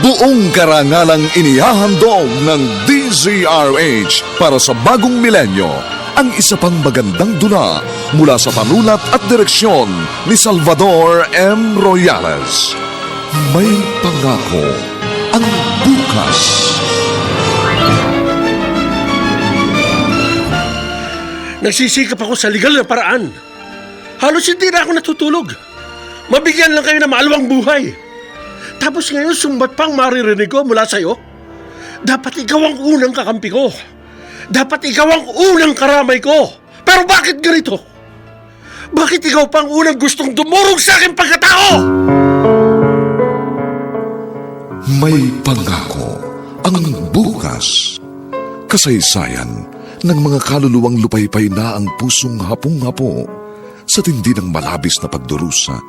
Buong karangalang inihahandog ng DZRH para sa bagong milenyo ang isa pang magandang dula mula sa panulat at direksyon ni Salvador M. Royales. May pangako ang bukas. Nagsisikap ako sa legal na paraan. Halos hindi na ako natutulog. Mabigyan lang kayo ng maalawang buhay. Tapos ngayon sumbat pang maririnig ko mula sa'yo. Dapat ikaw ang unang kakampi ko. Dapat ikaw ang unang karamay ko. Pero bakit ganito? Bakit ikaw pang unang gustong dumurog sa aking pagkatao? May pangako ang bukas. Kasaysayan ng mga kaluluwang lupaypay na ang pusong hapong-hapo sa tindi ng malabis na pagdurusa.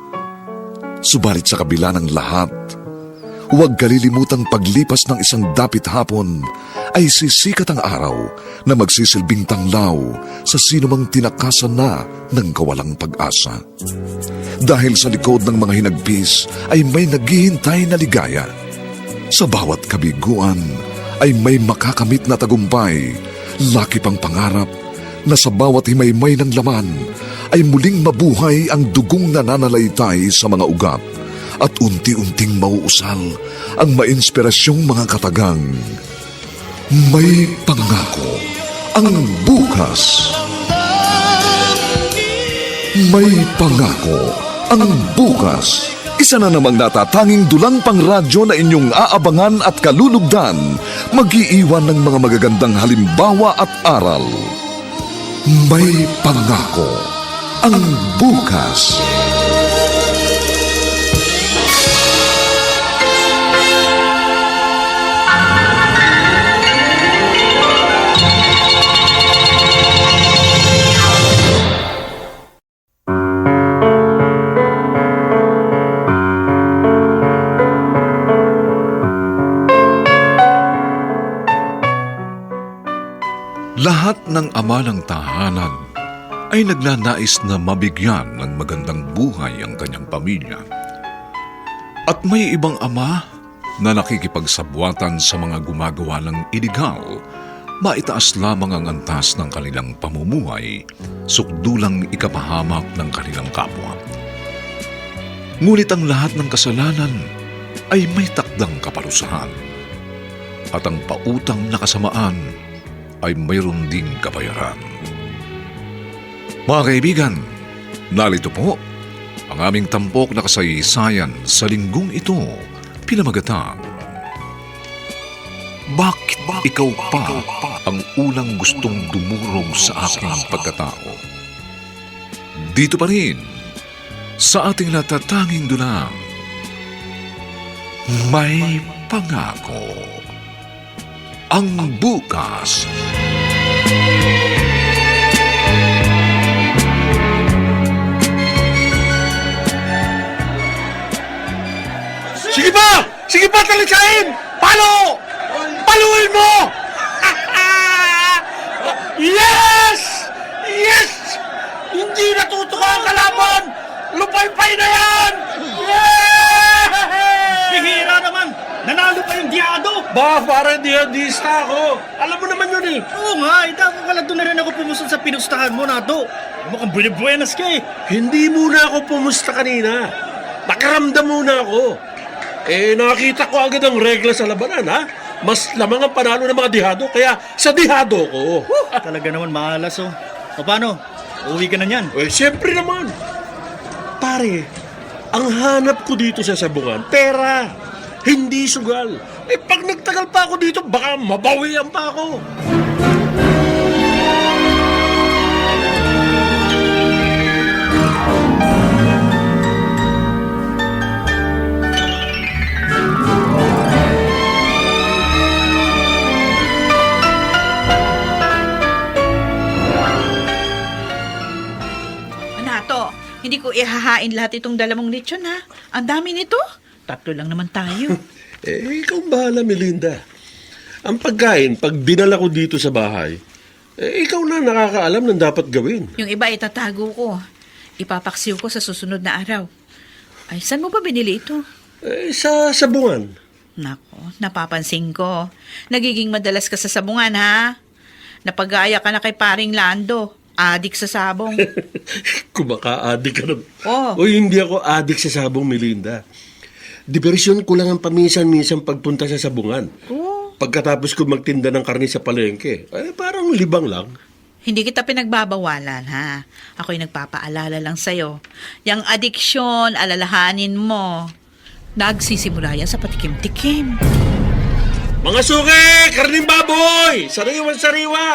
Subalit sa kabila ng lahat, huwag kalilimutang paglipas ng isang dapit hapon ay sisikat ang araw na magsisilbing tanglaw sa sinumang tinakasan na ng kawalang pag-asa. Dahil sa likod ng mga hinagpis ay may naghihintay na ligaya. Sa bawat kabiguan ay may makakamit na tagumpay, laki pang pangarap na sa bawat himaymay ng laman ay muling mabuhay ang dugong nananalaytay sa mga ugat at unti-unting mauusal ang mainspirasyong mga katagang. May pangako ang bukas. May pangako ang bukas. Isa na namang natatanging dulang pangradyo na inyong aabangan at kalulugdan, mag-iiwan ng mga magagandang halimbawa at aral. May pangako ang bukas. Lahat ng ama ng tahanan ay nagnanais na mabigyan ng magandang buhay ang kanyang pamilya. At may ibang ama na nakikipagsabwatan sa mga gumagawa ng iligal, maitaas lamang ang antas ng kanilang pamumuhay, sukdulang ikapahamak ng kanilang kapwa. Ngunit ang lahat ng kasalanan ay may takdang kaparusahan. At ang pautang na kasamaan ay mayroon ding kabayaran. Mga kaibigan, narito po ang aming tampok na kasaysayan sa linggong ito, pinamagatang Bakit ikaw pa ang unang gustong dumurog sa aking pagkatao? Dito pa rin, sa ating natatanging dulang, may pangako ang bukas. Sige pa! Sige pa, taliksain! Palo! Paluin mo! Yes! Yes! Hindi natutuka ang kalaban! Lupay-pay na yan! Yeah! Bihira naman! Nanalo pa yung Diado! Ba, para dihadista ako. Alam mo naman yun eh. Oo nga, dako ka lang doon na rin ako pumusod sa pinustahan mo, Nato. Mukhang buenas ka eh. Hindi muna ako pumusta kanina. Nakaramdam muna ako. Nakita ko agad ang regla sa labanan, ha? Mas lamang ang panalo ng mga dihado, kaya sa dihado ko. Talaga naman mahalas, oh. O paano? Uuwi ka na niyan? Siyempre naman. Pare, ang hanap ko dito sa sabungan, pera. Hindi sugal. Pag nagtagal pa ako dito, baka mabawian pa ako. Nato, hindi ko ihahain lahat itong dalamong lechon, ha? Ang dami nito. 3 lang naman tayo. Ikaw bahala, Melinda. Ang pagkain, pag dinala ko dito sa bahay, ikaw na nakakaalam ng dapat gawin. Yung iba itatago ko. Ipapaksiw ko sa susunod na araw. Ay, saan mo ba binili ito? Sa sabungan. Nako, napapansin ko. Nagiging madalas ka sa sabungan, ha? Napagaya ka na kay paring Lando. Adik sa sabong. Kumaka-adik ka na. Oh. Uy, hindi ako adik sa sabong, Melinda. Diversyon ko lang ang paminsan-minsan pagpunta sa sabungan. Oh. Pagkatapos ko magtinda ng karne sa palengke, parang libang lang. Hindi kita pinagbabawalan, ha? Ako'y nagpapaalala lang sa'yo. Yang adiksyon, alalahanin mo. Nagsisimula yan sa patikim-tikim. Mga suki! Karning baboy! Sariwan-sariwa!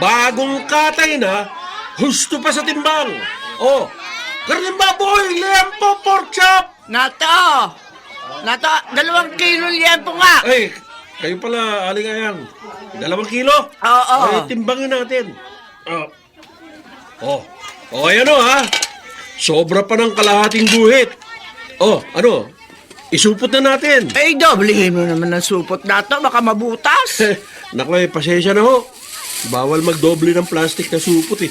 Bagong katay na, husto pa sa timbang. Oh, karning baboy! Lempo pork chop! Nato! 2 kilo liempo nga! Ay, kayo pala, Aling Ayang. 2 kilo? Oo. Ay, timbangin natin. Ayan o, ha? Sobra pa ng kalahating guhit. Isupot na natin. Ay, doblehin mo naman ang supot nato, baka mabutas. Naku, pasensya na ho. Bawal magdoble ng plastic na supot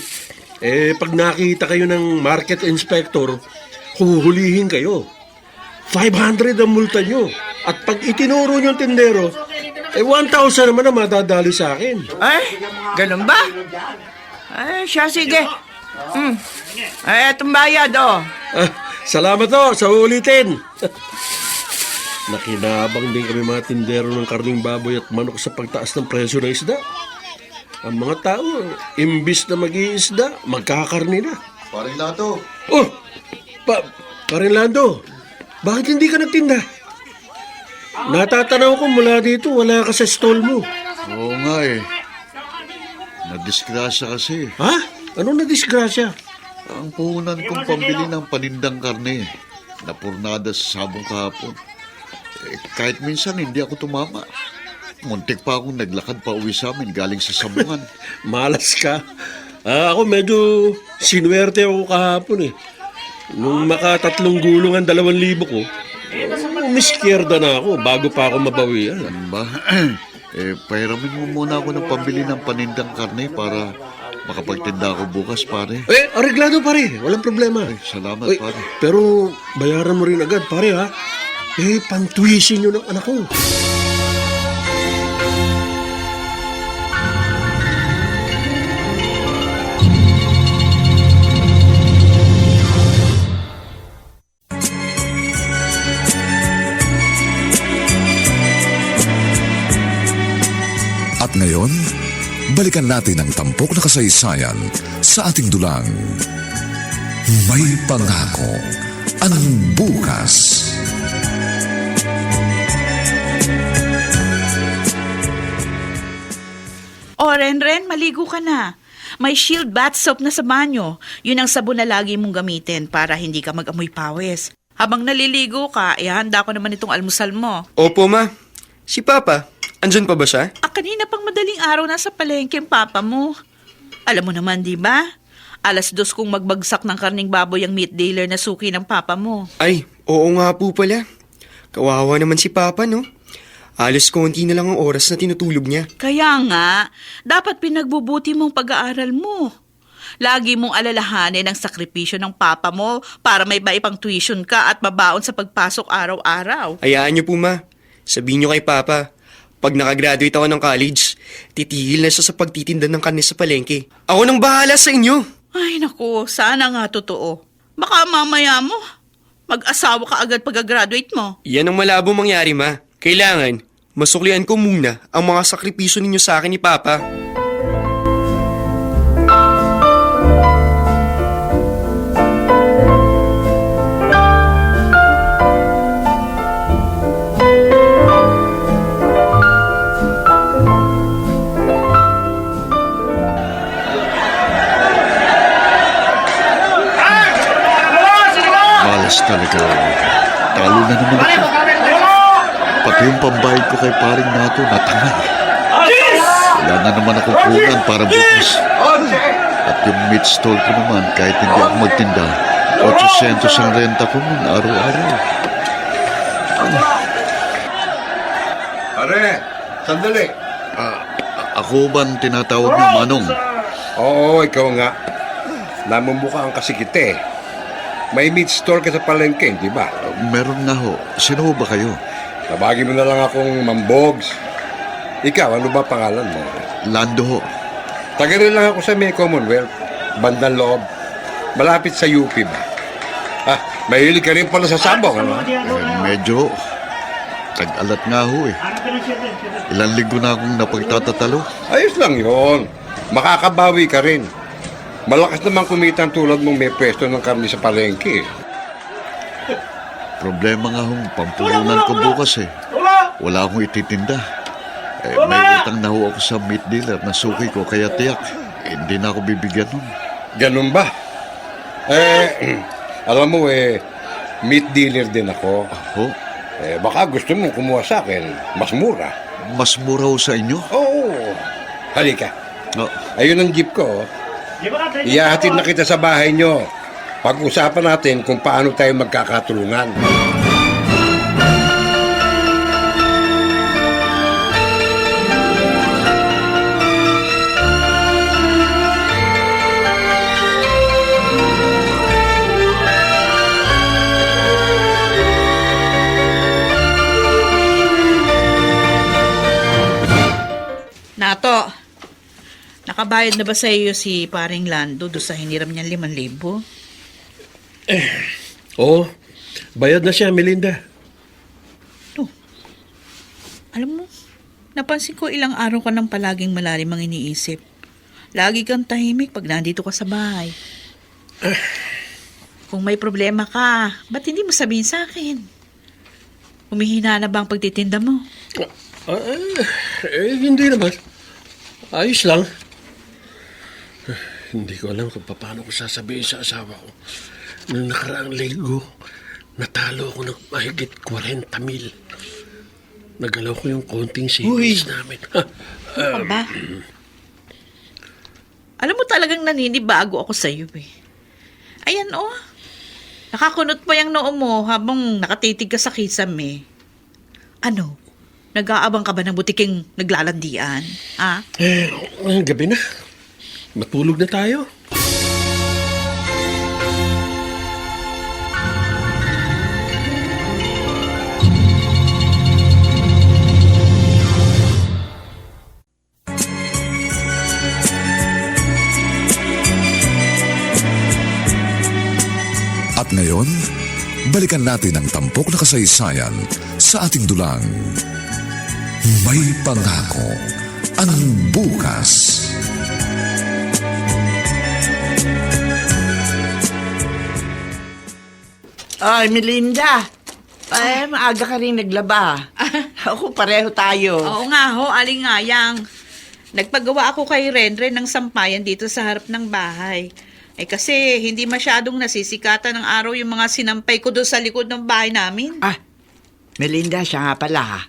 pag nakita kayo ng market inspector, huhulihin kayo. 500 ang multa nyo. At pag itinuro nyo yung tindero, 1,000 naman na madadali sa akin. Ay, ganun ba? Ay, siya, sige. Ay, etong bayad, oh. Salamat ho, sa uulitin. Nakinabang din kami mga tindero ng karning baboy at manok sa pagtaas ng presyo ng isda. Ang mga tao, imbis na mag-iisda, magkakarni na. Paring Lato, Oh! Parin Lando, bakit hindi ka nagtinda? Natatanaw ko mula dito, wala ka sa stall mo. oo nga eh. Nadisgrasya kasi. Ha? Ano na disgrasya? Ang puhunan kong pambili ng panindang karne. Napurnada sa sabong kahapon. Kahit minsan hindi ako tumama. Muntik pa akong naglakad pa uwi sa amin galing sa sabungan. Malas ka. Ako medyo sinuwerte ako kahapon Nung maka3 gulong ang 2,000 ko, umiskierda na ako bago pa ako mabawian. Ano ba? Pahiramin mo muna ako ng pambili ng panindang karne para makapagtinda ako bukas, pare. Areglado pare, walang problema. Ay, salamat, Uy, pare. pero bayaran mo rin agad pare ha. Pantuisin nyo ng anak ko. At ngayon, balikan natin ang tampok na kasaysayan sa ating dulang. May pangako ang bukas. O, Renren, maligo ka na. May Shield bath soap na sa banyo. Yun ang sabon na lagi mong gamitin para hindi ka mag-amoy pawis. Habang naliligo ka, ihanda ko naman itong almusal mo. Opo, ma. Si Papa, andyan pa ba siya? Kanina pang madaling araw nasa palengke ang papa mo. Alam mo naman, di ba? 2:00 kung magbagsak ng karning baboy ang meat dealer na suki ng papa mo. Ay, oo nga po pala. Kawawa naman si Papa, no? Alas konti na lang ang oras na tinutulog niya. Kaya nga, dapat pinagbubuti mong pag-aaral mo. Lagi mong alalahanin ang sakripisyo ng papa mo para may maipang tuition ka at mabaon sa pagpasok araw-araw. Hayaan niyo po, ma. Sabihin niyo kay Papa, pag nakagraduate ako ng college, titigil na siya sa pagtitinda ng karne sa palengke. Ako nang bahala sa inyo. Ay naku, sana nga totoo. Baka mamaya mo, mag-asawa ka agad pag-graduate mo. Yan ang malabo mangyari, ma. Kailangan, masuklian ko muna ang mga sakripisyo ninyo sa akin ni Papa. Malas talaga. Talo na naman ako. Pati yung pambayad ko kay paring Nato, natangay. Wala na naman akong kunan para bukas. At yung meat stall ko naman, kahit hindi ako magtinda, 800 ang renta ko nun araw-araw. Pare, sandali. Ako ba ang tinatawag ng Manong? Oo, ikaw nga. Namumukhaan kasi kita eh. May meat store ka sa palengke, di ba? Meron nga ho. Sino ho ba kayo? Tabagin mo na lang akong Mambogs. Ikaw, ano ba pangalan mo? Lando ho. Taga rin lang ako sa may Commonwealth. Bandang loob. Malapit sa UP ba? Mahilig ka rin pala sa sabaw, ano? Medyo. Tag-alat nga ho eh. Ilang linggo na akong napagtatatalo. Ayos lang yon. Makakabawi ka rin. Malakas naman kumita ang tulad mong may pwesto ng karne sa palengke. Problema nga hong pampuhunan ko bukas eh. Wala akong ititinda. May utang na ho ako sa meat dealer na suki ko kaya tiyak. Hindi na ako bibigyan nun. Ganun ba? Alam mo meat dealer din ako. Ho? Baka gusto mong kumuha sa akin. Mas mura. Mas mura ho sa inyo? Oo. Halika. Oh. Ayun ang jeep ko. Iyahatid na kita sa bahay nyo. Pag-usapan natin kung paano tayo magkakatulungan. Nato, nakabayad na ba sa iyo si paring Lando do sa hiniram niyang 5,000? Oo, bayad na siya, Melinda. Alam mo, napansin ko ilang araw ka nang palaging malalim ang iniisip. Lagi kang tahimik pag nandito ka sa bahay. Kung may problema ka, ba't hindi mo sabihin sa akin? Humihina na ba ang pagtitinda mo? Hindi naman. Ayos lang. Hindi ko alam kung paano ko sasabihin sa asawa ko. Noong nakaraang linggo, natalo ako ng mahigit 40,000. Nagalaw ko yung konting savings namin. Ano ba? Alam mo talagang naninibago ako sa iyo eh. Ayan oh. Nakakunot pa yung noo mo habang nakatitig ka sa kisame. Ano? Nag-aabang ka ba ng butiking naglalandian? Ha? Gabi na. Matulog na tayo. At ngayon, balikan natin ang tampok na kasaysayan sa ating dulang. May pangako ang bukas. Ay, Melinda. Ay, maaga ka rin naglaba. Ako, pareho tayo. Oo nga ho, alingayang. Nagpagawa ako kay Renren ng sampayan dito sa harap ng bahay. Kasi hindi masyadong nasisikatan ng araw yung mga sinampay ko doon sa likod ng bahay namin. Melinda, siya nga pala ha.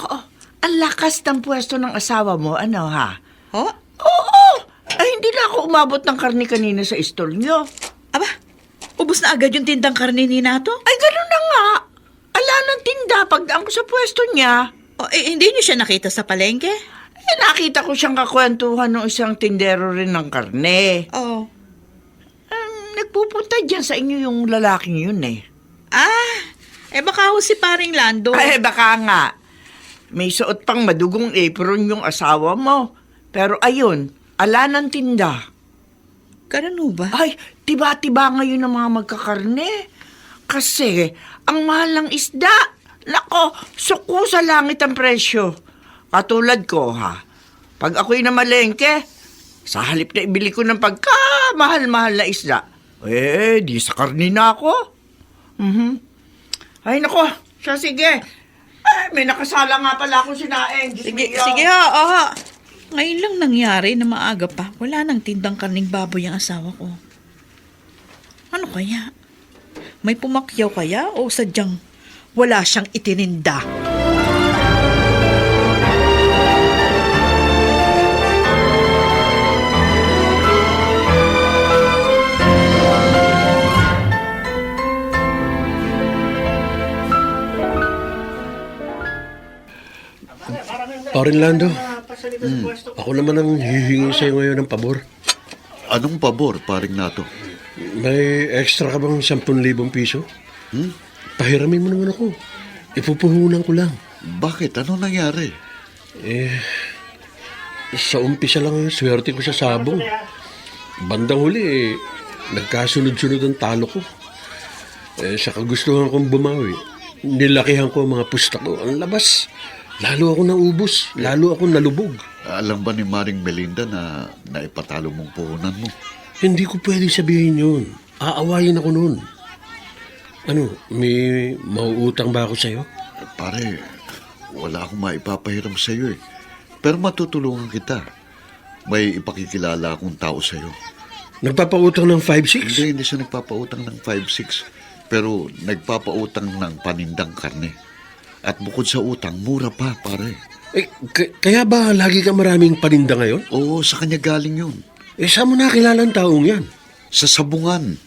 Oo, ang lakas ng pwesto ng asawa mo, ano ha? Ho? Oo! Ay, hindi na ako umabot ng karne kanina sa istol nyo. Aba, ubos na agad yung tindang karne ni Nato? Ay, gano'n na nga. Ala ng tinda pagdaan ko sa pwesto niya. Hindi niyo siya nakita sa palengke? Nakita ko siyang kakwentuhan ng isang tindero rin ng karne. Oo. Nagpupunta dyan sa inyo yung lalaking yun eh. Baka ho si paring Lando. Ay, baka nga. May suot pang madugong apron yung asawa mo. Pero ayun, ala ng tinda. Ganun ba? Ay, tiba-tiba ngayon ang mga magkakarne. Kasi, ang mahal ng isda. Nako, suko sa langit ang presyo. Katulad ko, ha. Pag ako'y namalengke, sa halip na ibili ko ng pagka-mahal-mahal na isda, di sa karne na ako. Ay, nako, siya sige. May nakasala nga pala akong sinaing. Sige ho. Ngayon lang nangyari na maaga pa. Wala nang tindang karning baboy ang asawa ko. Ano kaya? May pumakyaw kaya o sadyang wala siyang itininda? Paring Lando, ako naman ang hihingi sa'yo ngayon ng pabor. Anong pabor, paring Nato? May extra ka bang 10,000 piso? Pahiramin mo naman ako. Ipupuhunan ko lang. Bakit? Ano nangyari? Sa umpisa lang ang swerte ko sa sabong. Bandang huli, nagkasunod-sunod ang talo ko. Sa kagustuhan kong bumawi, nilakihan ko ang mga pusta ko. Ang labas, lalo ako naubos, lalo ako nalubog. Alam ba ni Maring Melinda na naipatalo mong puhunan mo? Hindi ko pwedeng sabihin yun. Aawayin ako noon. Ano, may mauutang ba ako sa'yo? Pare, wala akong maipapahiram sa iyo eh. Pero matutulungan kita. May ipakikilala akong tao sa iyo. Nagpapautang ng 5-6? Hindi siya nagpapautang ng 5-6. Pero nagpapautang ng panindang karne. At bukod sa utang, mura pa, pare. Kaya ba lagi ka maraming paninda ngayon? Oo, sa kanya galing yun. Saan mo nakilala ang taong yan? Sa sabungan.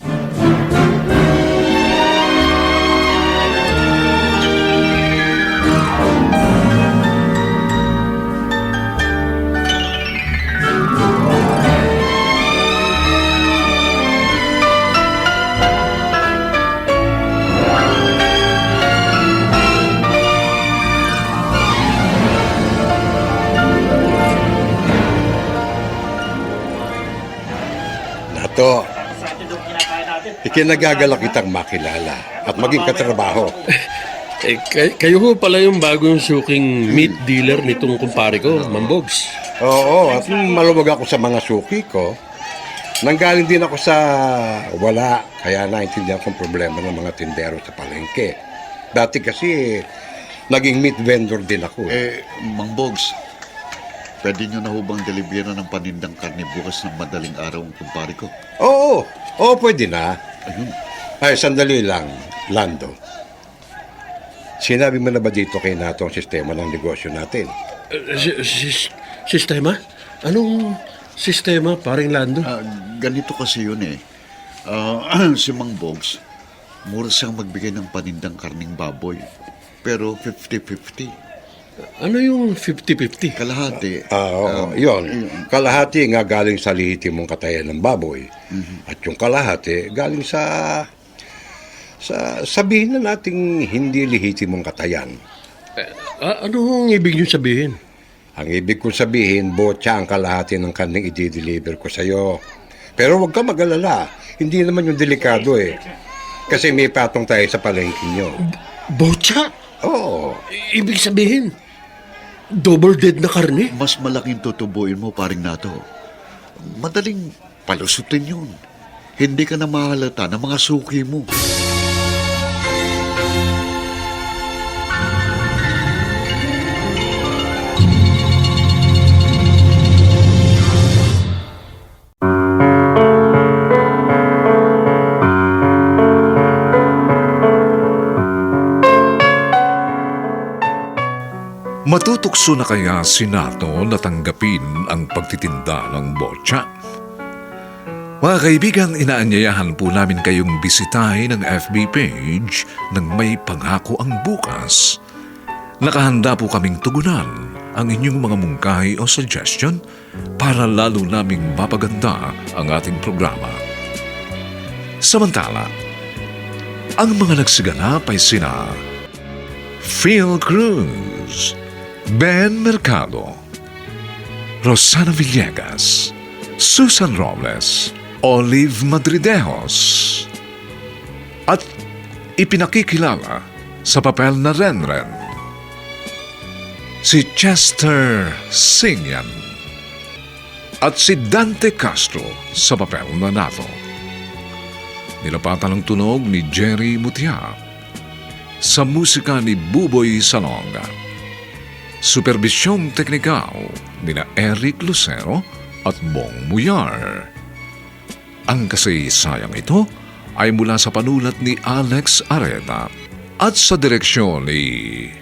Nato, ikinagagalak kitang makilala at maging katrabaho. Kayo ho pala yung bagong suking meat dealer nitong kumpare ko, Mambogs. Oo, at maluwag ako sa mga suki ko. Nanggaling din ako sa wala, kaya naintindihan kong problema ng mga tindero sa palengke. Dati kasi, naging meat vendor din ako. Mang Bogs, pwede nyo na hubang delibera ng panindang karne bukas ng madaling araw ang kumpare ko? Oo, pwede na. Ay, sandali lang, Lando. Sinabi mo na ba dito kay Nato ang sistema ng negosyo natin? Sistema? Anong sistema, paring Lando? Ganito kasi yun eh. Si Mang Bogs, mura siyang magbigay ng panindang karning baboy. Pero 50-50. Ano yung 50-50? Kalahati. Yun. Kalahati nga galing sa lihitimong katayan ng baboy. At yung kalahati galing sa sabihin na nating hindi lihitimong katayan. Anong ibig niyo sabihin? Ang ibig kong sabihin, botya ang kalahati ng kaning i-deliver ko sa'yo. Pero huwag ka mag-alala. Hindi naman yung delikado eh. Kasi may patong tayo sa palengke nyo. Botya? Oo. Ibig sabihin, double dead na karne? Mas malaking tutubuin mo, paring Nato. Madaling palusutin yun. Hindi ka na mahalata ng mga suki mo. Matutukso na kaya si Nato na tanggapin ang pagtitinda ng botya? Mga kaibigan, inaanyayahan po namin kayong bisitahin ang FB page ng May Pangako ang Bukas. Nakahanda po kaming tugunan ang inyong mga mungkahi o suggestion para lalo naming mapaganda ang ating programa. Samantala, ang mga nagsiganap ay sina Phil Cruz, Ben Mercado, Rosana Villegas, Susan Robles, Olive Madridejos, at ipinakikilala sa papel na Renren, si Chester Singyan, at si Dante Castro sa papel na Nato. Nilapatan ng tunog ni Jerry Mutia, sa musika ni Buboy Salonga. Supervisyong teknikal nina Eric Lucero at Bong Muyar. Ang kasaysayang ito ay mula sa panulat ni Alex Areta at sa direksyon ni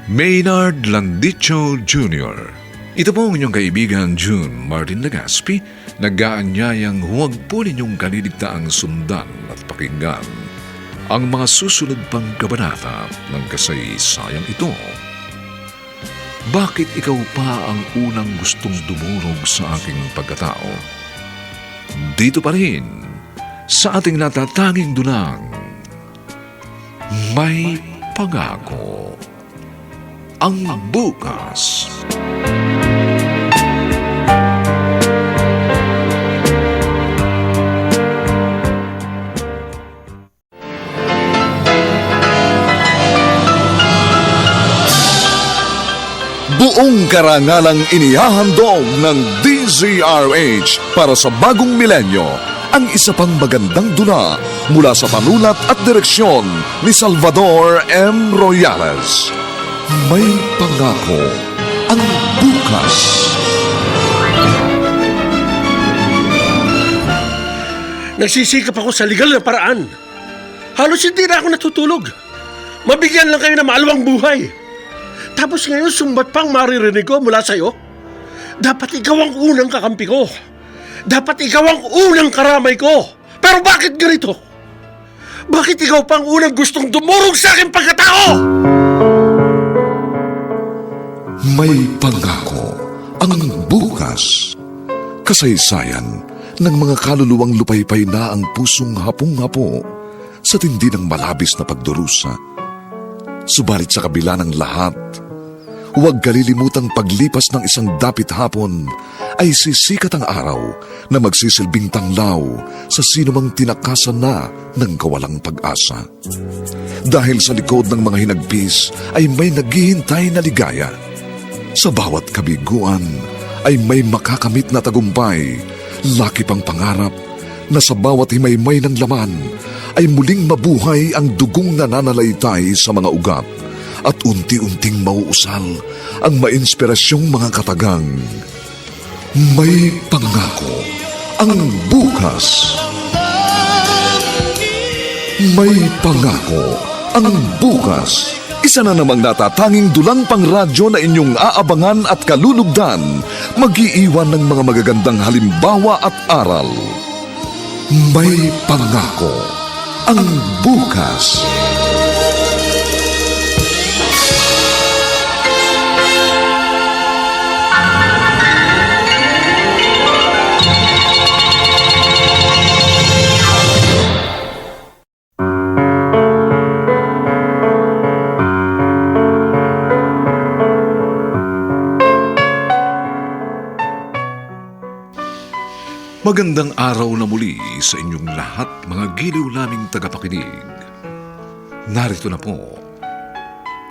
Maynard Landicho Jr. Ito po ang inyong kaibigan June Martin Legaspi, nag-aanyayang huwag po ninyong kaliligtaang sundan at pakinggan ang mga susunod pang kabanata ng kasaysayang ito. Bakit ikaw pa ang unang gustong dumurog sa aking pagkatao? Dito pa rin, sa ating natatanging dunang, May pangako ang bukas. Buong karangalang inihahandog ng DZRH para sa bagong milenyo ang isa pang magandang dula mula sa panulat at direksyon ni Salvador M. Royales. May pangako ang bukas. Nagsisikap ako sa legal na paraan. Halos hindi na ako natutulog. Mabigyan lang kayo ng maalawang buhay. Tapos ngayon sumbat pang maririnig ko mula sa'yo. Dapat ikaw ang unang kakampi ko. Dapat ikaw ang unang karamay ko. Pero bakit ganito? Bakit ikaw pang unang gustong dumurog sa aking pagkatao? May pangako ang bukas. Kasaysayan ng mga kaluluwang lupaypay na ang pusong hapong-hapo sa tindi ng malabis na pagdurusa. Subalit sa kabila ng lahat, huwag kalilimutang paglipas ng isang dapit hapon ay sisikat ang araw na magsisilbing tanglaw sa sinumang tinakasan na ng kawalang pag-asa. Dahil sa likod ng mga hinagpis ay may naghihintay na ligaya. Sa bawat kabiguan ay may makakamit na tagumpay, laki pang pangarap na sa bawat himaymay ng laman ay muling mabuhay ang dugong nananalaytay sa mga ugat at unti-unting mauusal ang mainspirasyong mga katagang. May pangako ang bukas. May pangako ang bukas. Isa na namang natatanging dulang pangradyo na inyong aabangan at kalulugdan, mag-iiwan ng mga magagandang halimbawa at aral. May pangako ang bukas. Magandang araw na muli sa inyong lahat, mga giliw naming tagapakinig. Narito na po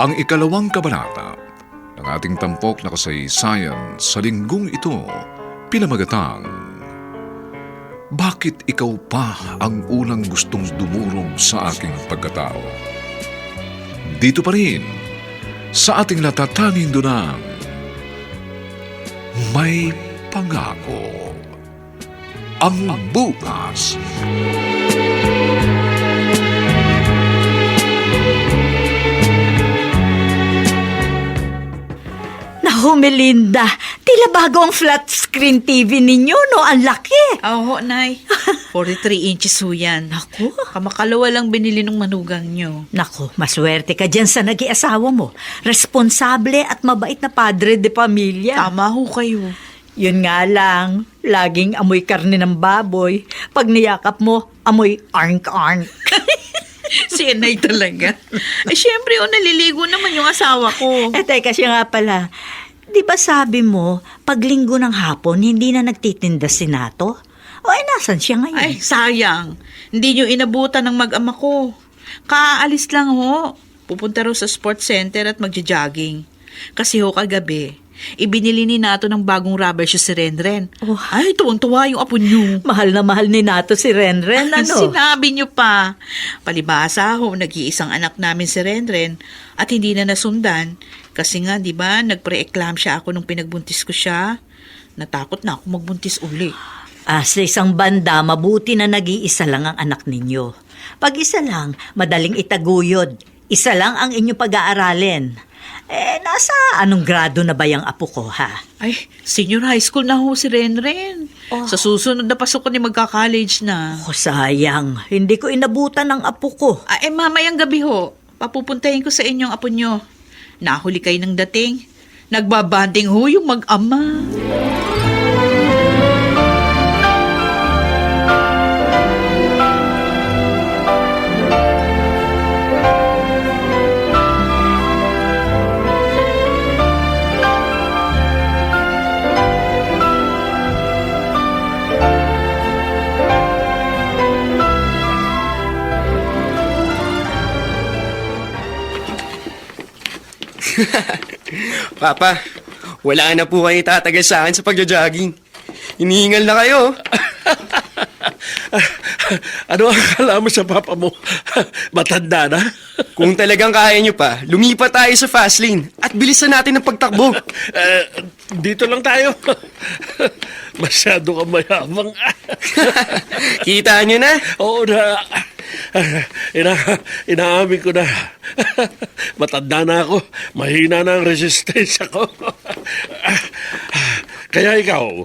ang ikalawang kabanata ng ating tampok na kasaysayan sa linggong ito, pinamagatang Bakit ikaw pa ang unang gustong dumurog sa aking pagkatao? Dito pa rin sa ating natatanging dunang May Pangako ang bukas. Naku, Melinda, tila bago ang flat screen TV ninyo, no? Ang laki. Oo, Nay. 43 inches ho yan. Naku. Kamakalawa lang binili ng manugang nyo. Naku, maswerte ka dyan sa nag-iasawa mo. Responsable at mabait na padre de pamilya. Tama ho kayo. Yun nga lang, laging amoy karne ng baboy. Pag niyakap mo, amoy arnk-arnk. Si Inay talaga. Eh, syempre, naliligo naman yung asawa ko. Teka siya nga pala. Di ba sabi mo, pag linggo ng hapon, hindi na nagtitinda si Nato? O nasan siya ngayon? Ay, sayang. Hindi nyo inabutan ng mag-ama ko. Kaalis lang ho. Pupunta raw sa sports center at magja-jogging. Kasi ho kagabi, ibinili ni Nato ng bagong rubber shoes si Renren. Oh. Ay, tuwang-tuwa yung apo niyo. Mahal na mahal ni Nato si Renren, ano? Sinabi niyo pa. Palibasa ho, nag-iisang anak namin si Renren at hindi na nasundan. Kasi nga, di ba, nagpre-eclampsia ako nung pinagbuntis ko siya. Natakot na ako magbuntis uli. Sa isang banda, mabuti na nag-iisa lang ang anak ninyo. Pag isa lang, madaling itaguyod. Isa lang ang inyong pag-aaralin. Nasa anong grado na ba yung apo ko, ha? Ay, senior high school na ho si Renren. Oh. Sa susunod na pasok ko ni magka-college na. Sayang. Hindi ko inabutan ang apo ko. Mamayang gabi ho. Papupuntahin ko sa inyong apo nyo. Nahuli kayo ng dating. Nagbabanding ho yung mag-ama. Papa, wala na po kayo tatagal sa akin sa pagja-jogging. Hinihingal na kayo. Ano ang akala mo sa papa mo? Matanda na? Kung talagang kaya nyo pa, lumipat tayo sa fast lane at bilisan natin ang pagtakbo. Dito lang tayo. Masyado ka mayabang. Kita nyo na? Oo na. Inaamin ko na. Matanda na ako. Mahina na ang resistensya ko. Kaya ikaw,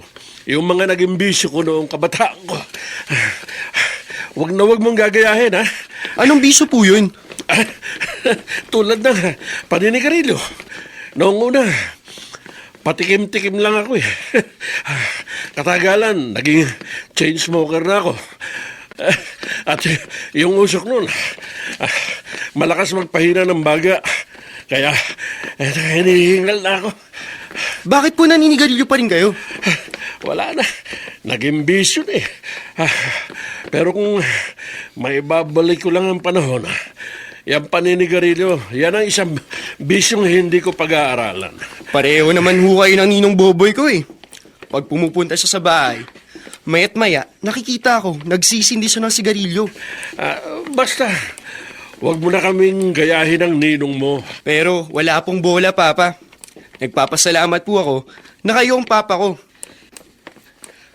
yung mga naging bisyo ko noong kabataan ko, wag mong gagayahin, ha? Anong biso po yun? Tulad ng paninigarilyo. Noong una, patikim-tikim lang ako eh. Katagalan, naging chain smoker na ako. At yung usok nun, malakas magpahina ng baga. Kaya, hinihingal na ako. Bakit po naninigarilyo pa rin kayo? Wala na. Naging bisyo na eh. Pero kung may babalik ko lang ang panahon, yung paninigarilyo, yan ang isang bisyong hindi ko pag-aaralan. Pareho naman ho kayo ng ninong boboy ko eh. Pag pumupunta siya sa bahay, maya't maya, nakikita ko, nagsisindi siya ng sigarilyo. Basta, wag mo na kaming gayahin ang ninong mo. Pero wala pong bola, Papa. Nagpapasalamat po ako na kayo ang papa ko.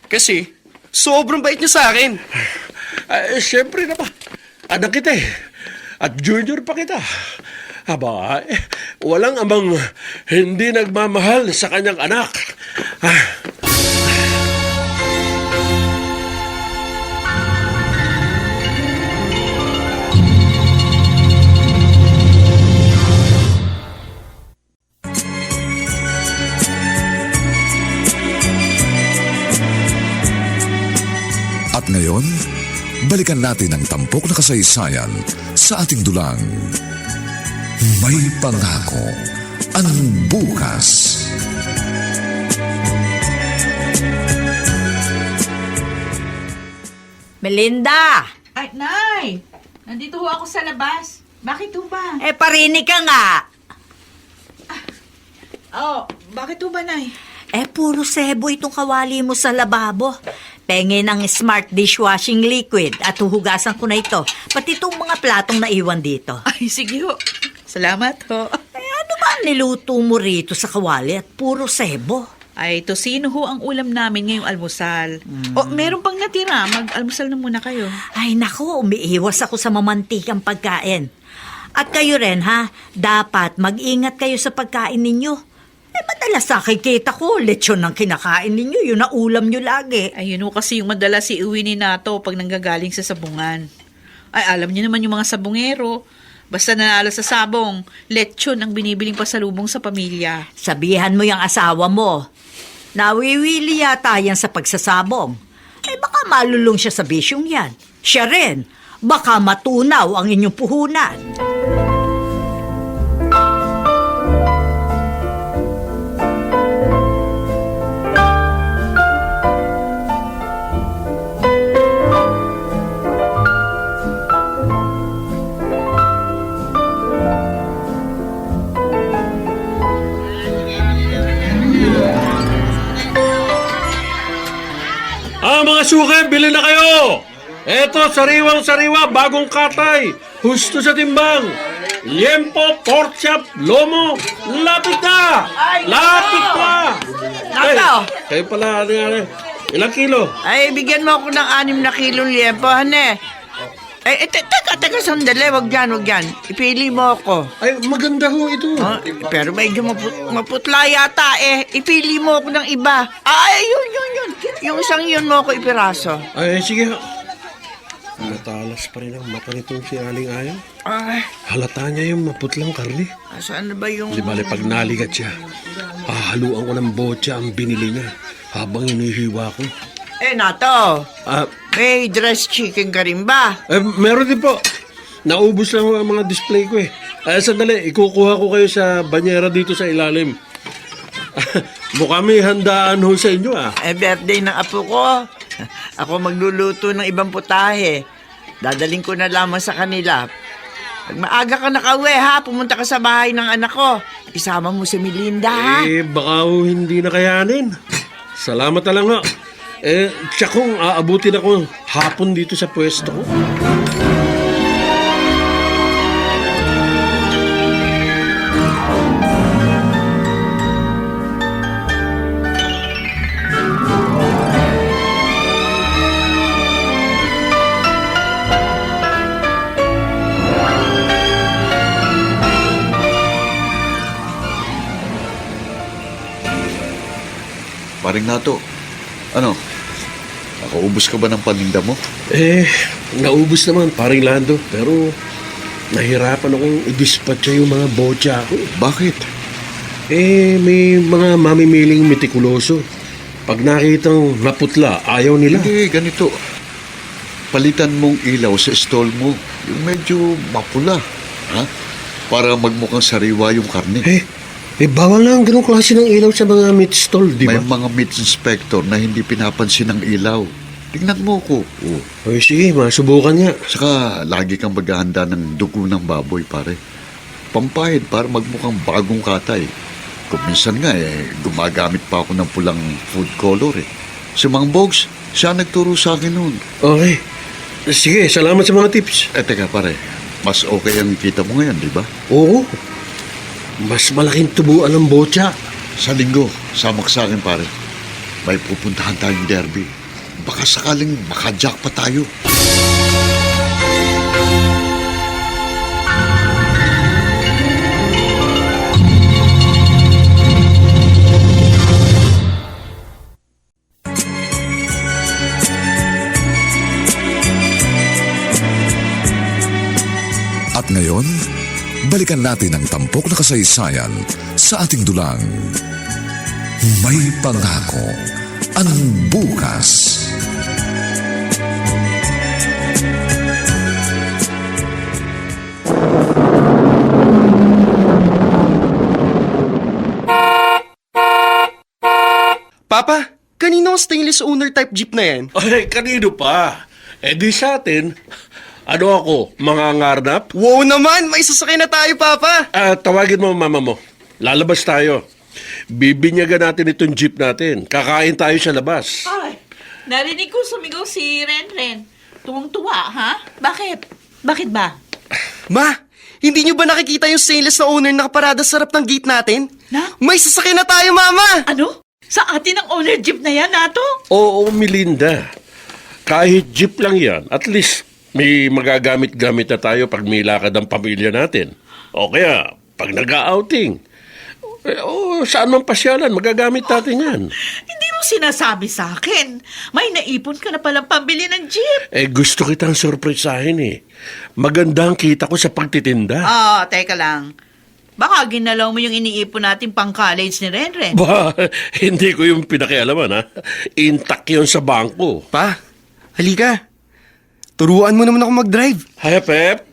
Kasi, sobrang bait niyo sa akin. Siyempre naman, anak kita eh. At junior pa kita. Aba, walang amang hindi nagmamahal sa kanyang anak. At ngayon, balikan natin ang tampok na kasaysayan sa ating dulang. May pangako ang bukas. Melinda! Ay, Nay! Nandito ho ako sa labas. Bakit ho ba? Parinig ka nga. Oh, bakit ho ba, Nay? Puro sebo itong kawali mo sa lababo. Pengen ng smart dishwashing liquid at huhugasan ko na ito. Pati itong mga platong naiwan dito. Ay, sige ho. Salamat ho. Ano ba ang niluto mo rito sa kawali at puro sebo? Ay, tosino ho ang ulam namin ngayong almusal. O, meron pang natira. Mag-almusal na muna kayo. Ay nako, umiiwas ako sa mamantikang pagkain. At kayo rin ha, dapat mag-ingat kayo sa pagkain ninyo. Madalas nakikita ko, lechon ang kinakain ninyo, yun na ulam nyo lagi. Ayun ho kasi yung madalas si uwi ni Nato pag nanggagaling sa sabungan. Ay, alam niyo naman yung mga sabungero. Basta nanalo sa sabong, lechon ang binibiling pasalubong sa pamilya. Sabihan mo yung asawa mo, nawiwili yata yan sa pagsasabong. Baka malulong siya sa bisyong yan. Siya rin, baka matunaw ang inyong puhunan. Mga suke, bili na kayo! Eto, sariwang-sariwa, bagong katay. Husto sa timbang. Liempo, pork chop, lomo. Lapit na! Lapit na! Nato! Kayo pala, ilang kilo? Ay, bigyan mo ako ng 6 na kilong liempo, hane. Teka, sandali, wag yan. Ipili mo ako. Ay, maganda ho ito. Pero medyo maputla yata eh. Ipili mo ako ng iba. Ay, yun. Yung isang yun mo ako ipiraso. Ay, sige. Matalas pa rin ang mata nitong si Aling Ayaw. Ay, Halata niya yung maputlang karne. saan na ba yung... Di bale, pag naligat siya, hahaluan ko ng botya ang binili niya habang inihiwa ko. Nato, Ah, may dressed chicken ka rin ba? meron din po. Naubos lang ang mga display ko eh. Sandali, ikukuha ko kayo sa banyera dito sa ilalim. Mukha may handaan ho sa inyo ah. Birthday ng apo ko. Ako magluluto ng ibang putahe. Dadaling ko na lamang sa kanila. Pag maaga ka nakauwi ha, pumunta ka sa bahay ng anak ko. Isama mo si Melinda ha. Baka hindi na kayanin. Salamat na lang nga. Siya kung aabutin ako hapon dito sa pwesto ko. Paring Nato, ano? Nakaubos ka ba ng paninda mo? Naubos naman, paring Lando. Pero nahirapan akong i-dispatcha yung mga botya ko. Bakit? May mga mamimiling metikuloso. Pag nakitang naputla, ayaw nila. Hindi, ganito. Palitan mong ilaw sa stall mo. Yung medyo mapula. Ha? Para magmukhang sariwa yung karne. Bawal na ang ganong klase ng ilaw sa mga meat stall, di ba? May mga meat inspector na hindi pinapansin ng ilaw. Tingnan mo ko. Sige, masubukan niya. Saka lagi kang maghahanda ng dugo ng baboy, pare. Pampahid para magmukhang bagong katay. Kung minsan nga, gumagamit pa ako ng pulang food color eh. Si Mang Bogs, siya nagturo sa akin noon. Okay. Sige, salamat sa mga tips. Teka pare, mas okay ang kita mo ngayon, di ba? Oo. Mas malaking tubuan ng botya. Sa linggo, samak sa akin pare. May pupuntahan tayong derby. Baka sakaling makajack pa tayo. At ngayon, balikan natin ang tampok na kasaysayan sa ating dulang. May pangako ang bukas. Papa, kanino ang stainless owner type jeep na yan? Kanino pa? Di sa atin. Ano ako, mga ngarnap? Wow naman! May sasakay na tayo, Papa! Tawagin mo mama mo. Lalabas tayo. Bibinyagan natin itong jeep natin. Kakain tayo sa labas. Ay, narinig ko sumigaw si Renren. Tuwang-tuwa, ha? Bakit? Bakit ba? Ma, hindi nyo ba nakikita yung stainless na owner nakaparada sa harap ng gate natin? Na? May sasakay na tayo, Mama! Ano? Sa atin ang owner jeep na yan, Nato? Oo, Melinda. Kahit jeep lang yan, at least may magagamit-gamit na tayo pag may lakad ang pamilya natin. O kaya, pag nag-outing. Saan man pasyalan, magagamit natin yan. Hindi mo sinasabi sa akin. May naipon ka na palang pambili ng jeep. Gusto kitang sorpresahin eh. Maganda ang kita ko sa pagtitinda. Teka lang. Baka ginalaw mo yung iniipon natin pang college ni Renren. Hindi ko yung pinakialaman ha. Intact yun sa bangko. Pa, halika. Turuan mo naman ako mag-drive. Hay, Pep.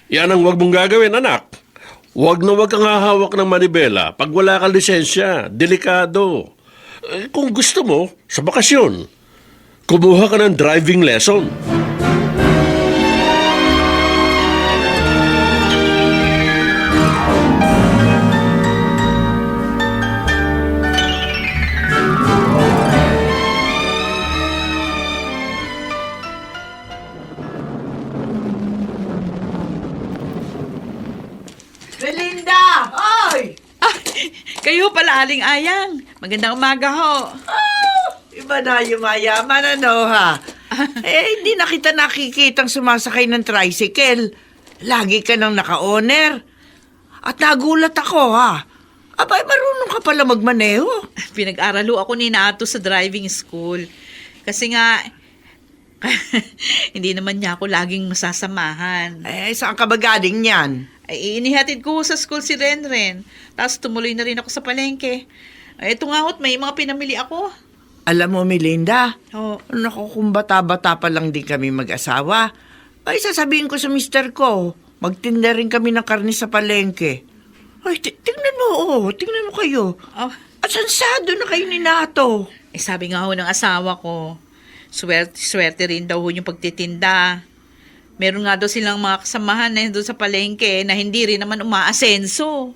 Yan ang wag mong gagawin, anak. Wag na wag kang hahawak ng manibela pag wala kang lisensya. Delikado. Kung gusto mo, sa bakasyon, kumuha ka ng driving lesson. Melinda! Oy! Kayo pala, Aling Ayang. Magandang umaga ho. Iba na yung mayaman, ano ha? Hindi na kita nakikitang sumasakay ng tricycle. Lagi ka nang naka-owner. At nagulat ako ha. Abay, marunong ka pala magmaneho. Pinag-aralo ako ni Nato sa driving school. Kasi nga, hindi naman niya ako laging masasamahan. Saan ka ba galing yan? Ay, inihatid ko sa school si Renren. Tapos tumuloy na rin ako sa palengke. Ito nga ho't may mga pinamili ako. Alam mo, Melinda, Oh. naku, kung bata-bata pa lang din kami mag-asawa, ay sasabihin ko sa mister ko, magtinda rin kami ng karne sa palengke. Ay, tingnan mo kayo. Oh. At sansado na kayo ni Nato. Sabi nga ho ng asawa ko, swerte rin daw ho yung pagtitinda. Meron nga daw silang mga kasamahan na doon sa palengke na hindi rin naman umaasenso.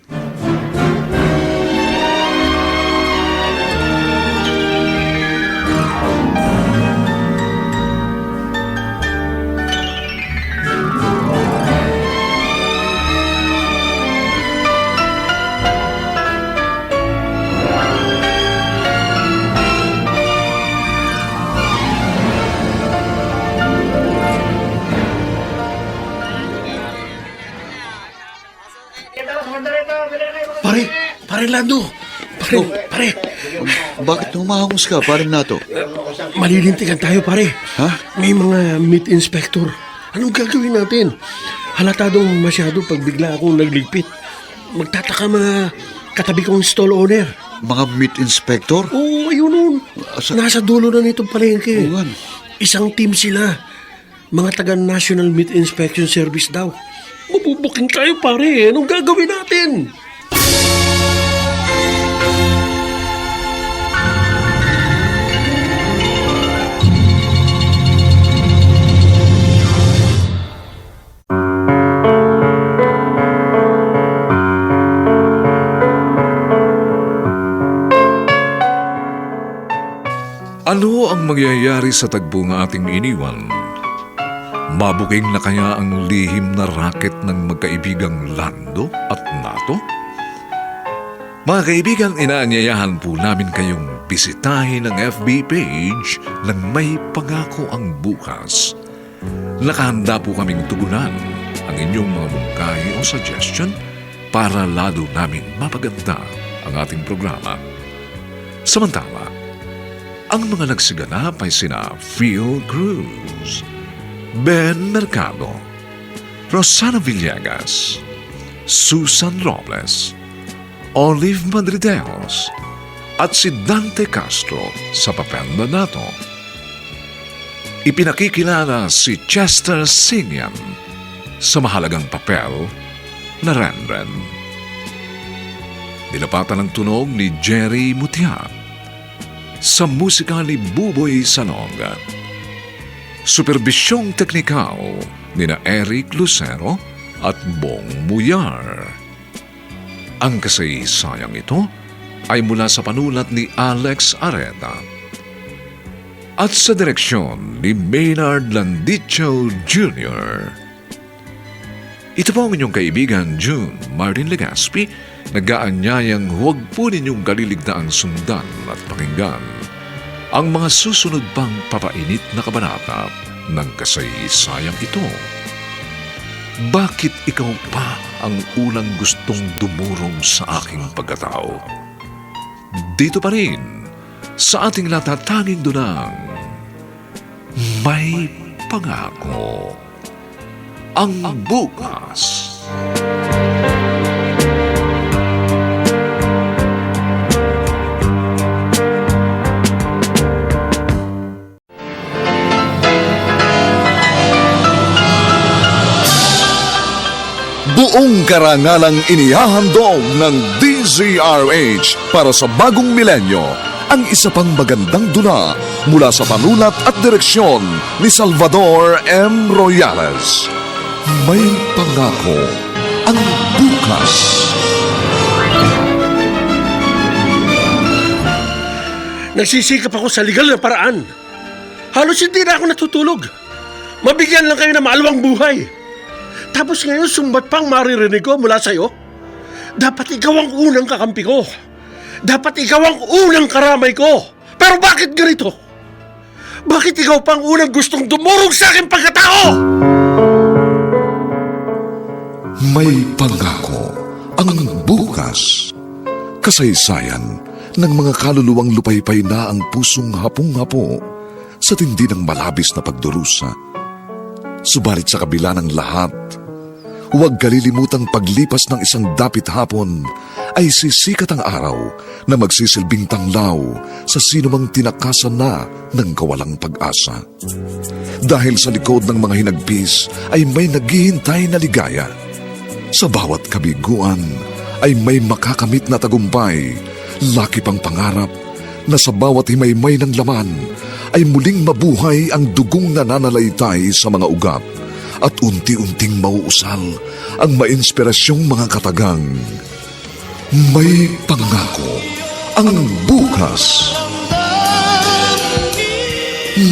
Pare Lando. Pare. Bakit humahangos ka, paring nato? Malilintikan tayo, pare. Ha? May mga meat inspector. Anong gagawin natin? Halatadong masyado pag bigla akong nagligpit. Magtataka mga katabi kong stall owner. Mga meat inspector? Oo, ayun nun. Nasa dulo na nitong palengke. Oo nga. Isang team sila. Mga taga National Meat Inspection Service daw. Mabubuking tayo, pare. Anong gagawin natin? Ano ang mangyayari sa tagpo ng ating iniwan? Mabuking na kaya ang lihim na raket ng magkaibigang Lando at Nato? Mga kaibigan, inaanyayahan po namin kayong bisitahin ang FB page ng May Pangako ang Bukas. Nakahanda po kaming tugunan ang inyong mga mungkahi o suggestion para lalo naming mapaganda ang ating programa. Samantala, ang mga nagsiganap ay sina Phil Cruz, Ben Mercado, Rosana Villegas, Susan Robles, Olive Madrideos, at si Dante Castro sa papel na Nato. Ipinakikilala si Chester Singyan sa mahalagang papel na Renren. Nilapatan ng tunog ni Jerry Mutiat sa musika ni Buboy Sanog. Superbisyong teknikal ni na Eric Lucero at Bong Muyar. Ang kasaysayang ito ay mula sa panulat ni Alex Areta at sa direksyon ni Maynard Landicho Jr. Ito po ang inyong kaibigan June Martin Legaspi, nag-aanyayang huwag po ninyong kaliligtaan sundan at pakinggan ang mga susunod pang papainit na kabanata ng kasaysayang ito. Bakit ikaw pa ang unang gustong dumurong sa aking pagkatao? Dito pa rin sa ating natatanging dunang May Pangako ang Bukas. Buong karangalang inihahandog ng DZRH para sa bagong milenyo ang isa pang magandang dula mula sa panulat at direksyon ni Salvador M. Royales. May Pangako ang Bukas. Nagsisikap ako sa legal na paraan. Halos hindi na ako natutulog. Mabigyan lang kayo ng maalawang buhay. Tapos ngayon sumbat pang maririnig ko mula sa'yo. Dapat ikaw ang unang kakampi ko. Dapat ikaw ang unang karamay ko. Pero bakit ganito? Bakit ikaw pang unang gustong dumurog sa aking pagkatao? May Pangako ang Bukas. Kasaysayan ng mga kaluluwang lupaypay na ang pusong hapong-hapo sa tindi ng malabis na pagdurusa. Subalit sa kabila ng lahat, huwag kalilimutang paglipas ng isang dapit hapon ay sisikat ang araw na magsisilbing tanglaw sa sinumang tinakasan na ng kawalang pag-asa. Dahil sa likod ng mga hinagpis ay may naghihintay na ligaya. Sa bawat kabiguan ay may makakamit na tagumpay, laki pang pangarap na sa bawat himaymay ng laman ay muling mabuhay ang dugong nananalaytay sa mga ugat at unti-unting mauusal ang mainspirasyong mga katagang may pangako ang bukas.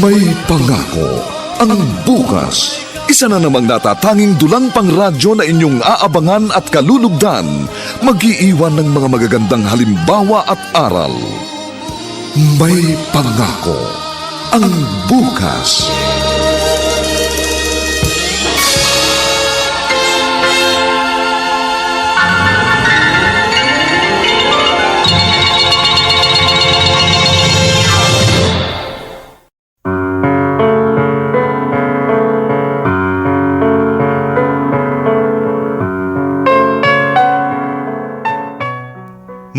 May pangako ang bukas. Isa na namang natatanging dulang pang radyo na inyong aabangan at kalulugdan, mag-iiwan ng mga magagandang halimbawa at aral. May pangako ang bukas.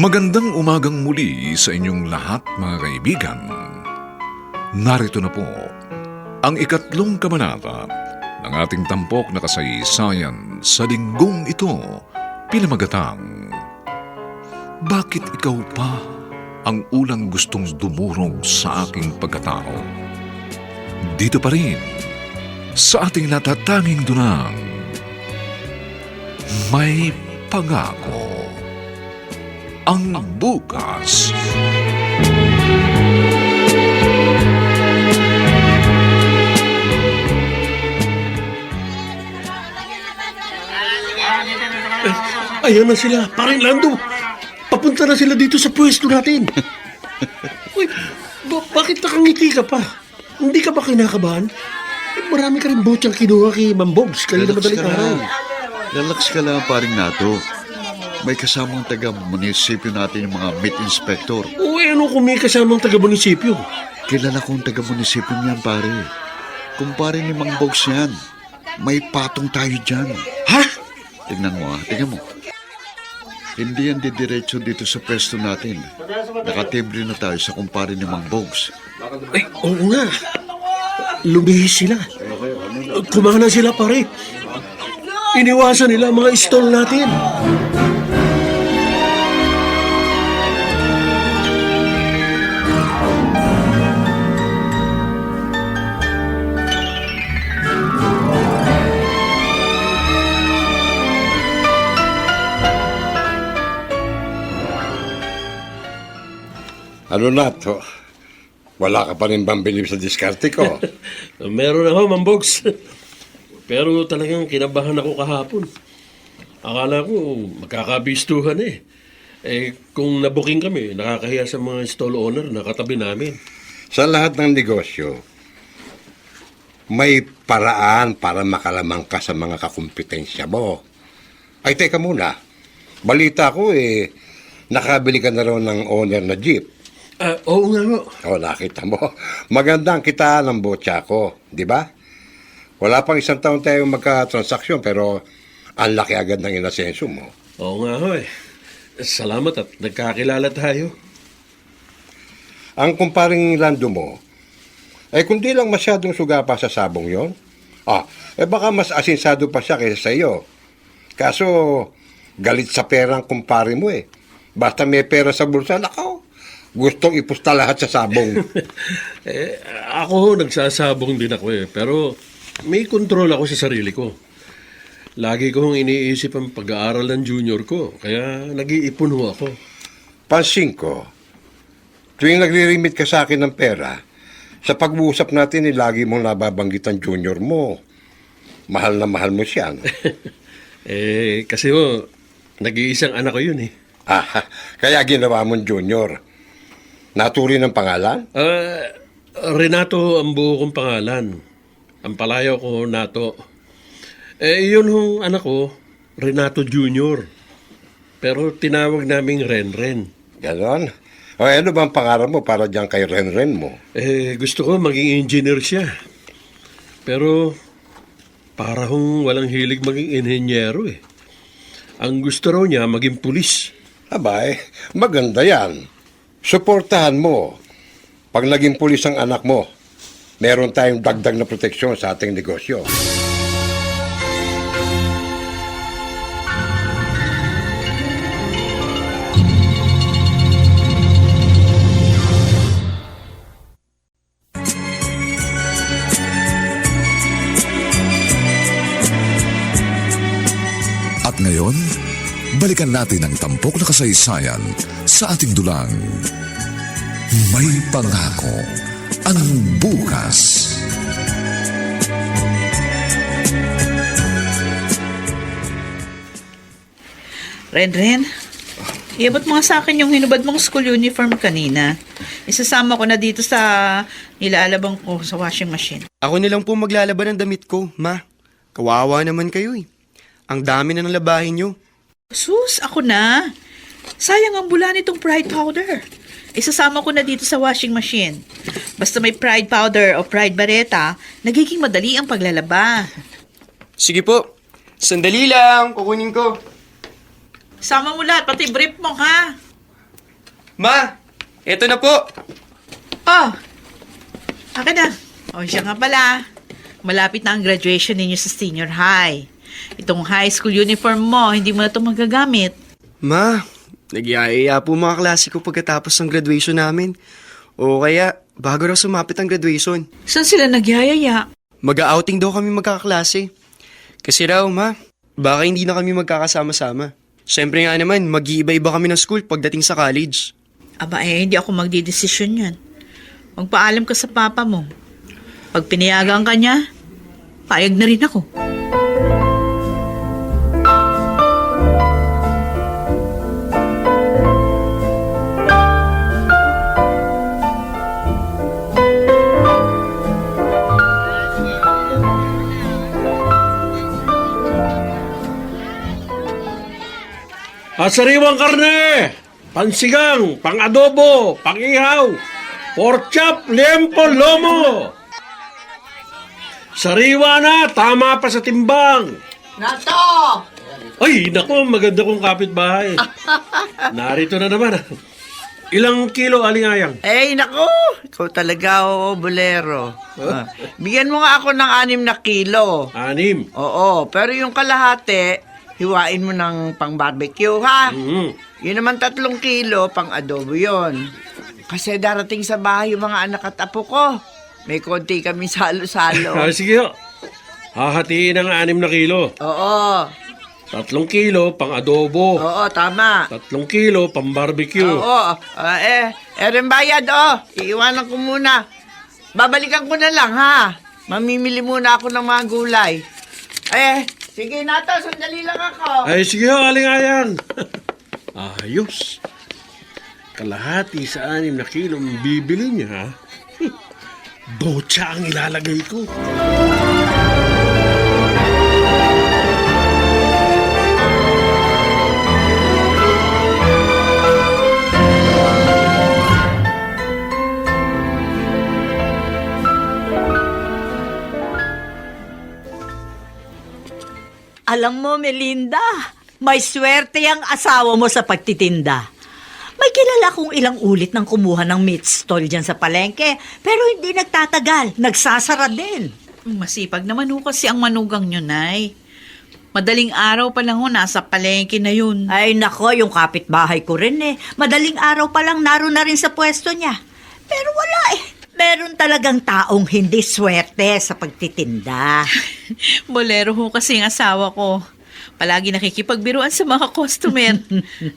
Magandang umagang muli sa inyong lahat, mga kaibigan. Narito na po ang 3 kabanata ng ating tampok na kasaysayan sa linggong ito, pinamagatang Bakit ikaw pa ang unang gustong dumurog sa aking pagkatao? Dito pa rin sa ating natatanging dunang May Pangako ang bukas. Ayan na sila, paring Lando. Papunta na sila dito sa pwesto natin. Uy, bakit nakangiti ka pa? Hindi ka ba kinakabahan? Marami ka rin botsang kinuha kay Mambogs kanina madaling araw. Relax ka lang, paring Nato. May kasamang taga-munisipyo natin yung mga meat inspector. O ano kung may kasamang taga-munisipyo? Kilala kong taga-munisipyo niyan, pare. Kumpare ni Mang Bogs yan. May patong tayo dyan. Ha? Tingnan mo, tingnan mo. Hindi yan didiretso dito sa pwesto natin. Nakatibre na tayo sa kumpare ni Mang Bogs. Ay, oo nga. Lumihis sila. Kumana sila, pare. Iniwasan nila ang mga stall natin. Ano na to? Wala ka pa rin bang bilib sa diskarte ko? Meron ako, Mambogs. Pero talagang kinabahan ako kahapon. Akala ko magkakabistuhan eh. Kung nabuking kami, nakakahiya sa mga stall owner na katabi namin. Sa lahat ng negosyo, may paraan para makalamang ka sa mga kakumpetensya mo. Ay, teka muna. Balita ko nakabili ka na raw ng owner na jeep. Oo nga mo. Nakita mo. Magandang kitaan ng botya ko, di ba? Wala pang 1 taon tayong magka-transaksyon pero ang laki agad ng inasenso mo. Oo nga ho eh. Salamat at nagkakilala tayo. Ang kumparing Lando mo, kundi lang masyadong suga pa sa sabong yon. Baka mas asinsado pa siya kaysa sa iyo. Kaso, galit sa perang kumpare mo eh. Basta may pera sa bulsa, nakaw. Gustong ipusta lahat sa sabong. Ako ho, nagsasabong din ako eh. Pero may kontrol ako sa sarili ko. Lagi kong iniisip ang pag-aaral ng junior ko. Kaya nag-iipon ho ako. Pansin ko, tuwing nagre-remit ka sa akin ng pera, sa pag-uusap natin lagi mong nababanggit ang junior mo. Mahal na mahal mo siya. No? Kasi ho, nag-iisang anak ko yun eh. Kaya ginawa mong junior. Naturi ng pangalan? Renato ang buo kong pangalan. Ang palayaw ko, Nato. Yun hong anak ko, Renato Jr. Pero tinawag naming Renren. Ganon? Ano bang pangarap mo para dyan kay Renren mo? Gusto ko maging engineer siya. Pero para hong walang hilig maging inhenyero eh. Ang gusto raw niya maging pulis. Abay, maganda yan. Suportahan mo. Pag naging pulis ang anak mo, meron tayong dagdag na proteksyon sa ating negosyo. balikan natin ang tampok na kasaysayan sa ating dulang. May pangako ang bukas. Ren, iabot mo nga sa akin yung hinubad mong school uniform kanina. Isasama ko na dito sa nilalabang ko sa washing machine. Ako na lang po maglalaban ng damit ko, ma. Kawawa naman kayo eh. Ang dami na ng labahin nyo. Sus, ako na. Sayang ang bula nitong Pride powder. Isasama ko na dito sa washing machine. Basta may Pride powder o Pride bareta, nagiging madali ang paglalaba. Sige po. Sandali lang, kukunin ko. Sama mo lahat, pati brief mo, ha? Ma, eto na po. Oh, akin na. O, siya nga pala. Malapit na ang graduation ninyo sa senior high. Itong high school uniform mo, hindi mo na ito magagamit. Ma, nagyayaya po mga klase ko pagkatapos ng graduation namin. O kaya, bago raw sumapit ang graduation. Saan sila nagyayaya? Mag-outing daw kami magkakaklase. Kasi raw, ma, baka hindi na kami magkakasama-sama. Siyempre nga naman, mag-iiba-iba kami ng school pagdating sa college. Aba hindi ako magdidesisyon yan. Magpaalam ka sa papa mo. Pag pinayagan ka niya, payag na rin ako. Sariwang karne, pansigang, pang-adobo, pang-ihaw, pork chop, liempo, lomo. Sariwa na, tama pa sa timbang. Nato! Ay, naku, maganda kong kapitbahay. Narito na naman. Ilang kilo alingayang? Nako, ikaw talaga, bolero. Bigyan mo nga ako ng 6 na kilo. 6. Oo, pero yung kalahati, hiwain mo ng pang-barbecue, ha? Yun naman 3 kilo, pang-adobo yon. Kasi darating sa bahay yung mga anak at apo ko. May konti kami salo-salo. Sige ho. Hahatiin ng 6 na kilo. Oo. 3 kilo, pang-adobo. Oo, tama. 3 kilo, pang-barbecue. Oo. Eren bayad, iiwanan ko muna. Babalikan ko na lang, ha? Mamimili muna ako ng mga gulay. Sige na to, sandali lang ako. Ay, sige ho, alingayang. Ayos. Kalahati sa 6 na kilo ang bibili niya, ha? Botsa ang ilalagay ko. Alam mo, Melinda, may swerte ang asawa mo sa pagtitinda. May kilala kong ilang ulit nang kumuha ng meat stall dyan sa palengke, pero hindi nagtatagal, nagsasara din. Masipag naman ho kasi ang manugang nyo, Nay. Madaling araw pa lang ho, nasa palengke na yun. Ay nako, yung kapitbahay ko rin Madaling araw pa lang naroon na rin sa pwesto niya. Pero wala Meron talagang taong hindi swerte sa pagtitinda. Bolero ho kasi ang asawa ko. Palagi nakikipagbiruan sa mga customer.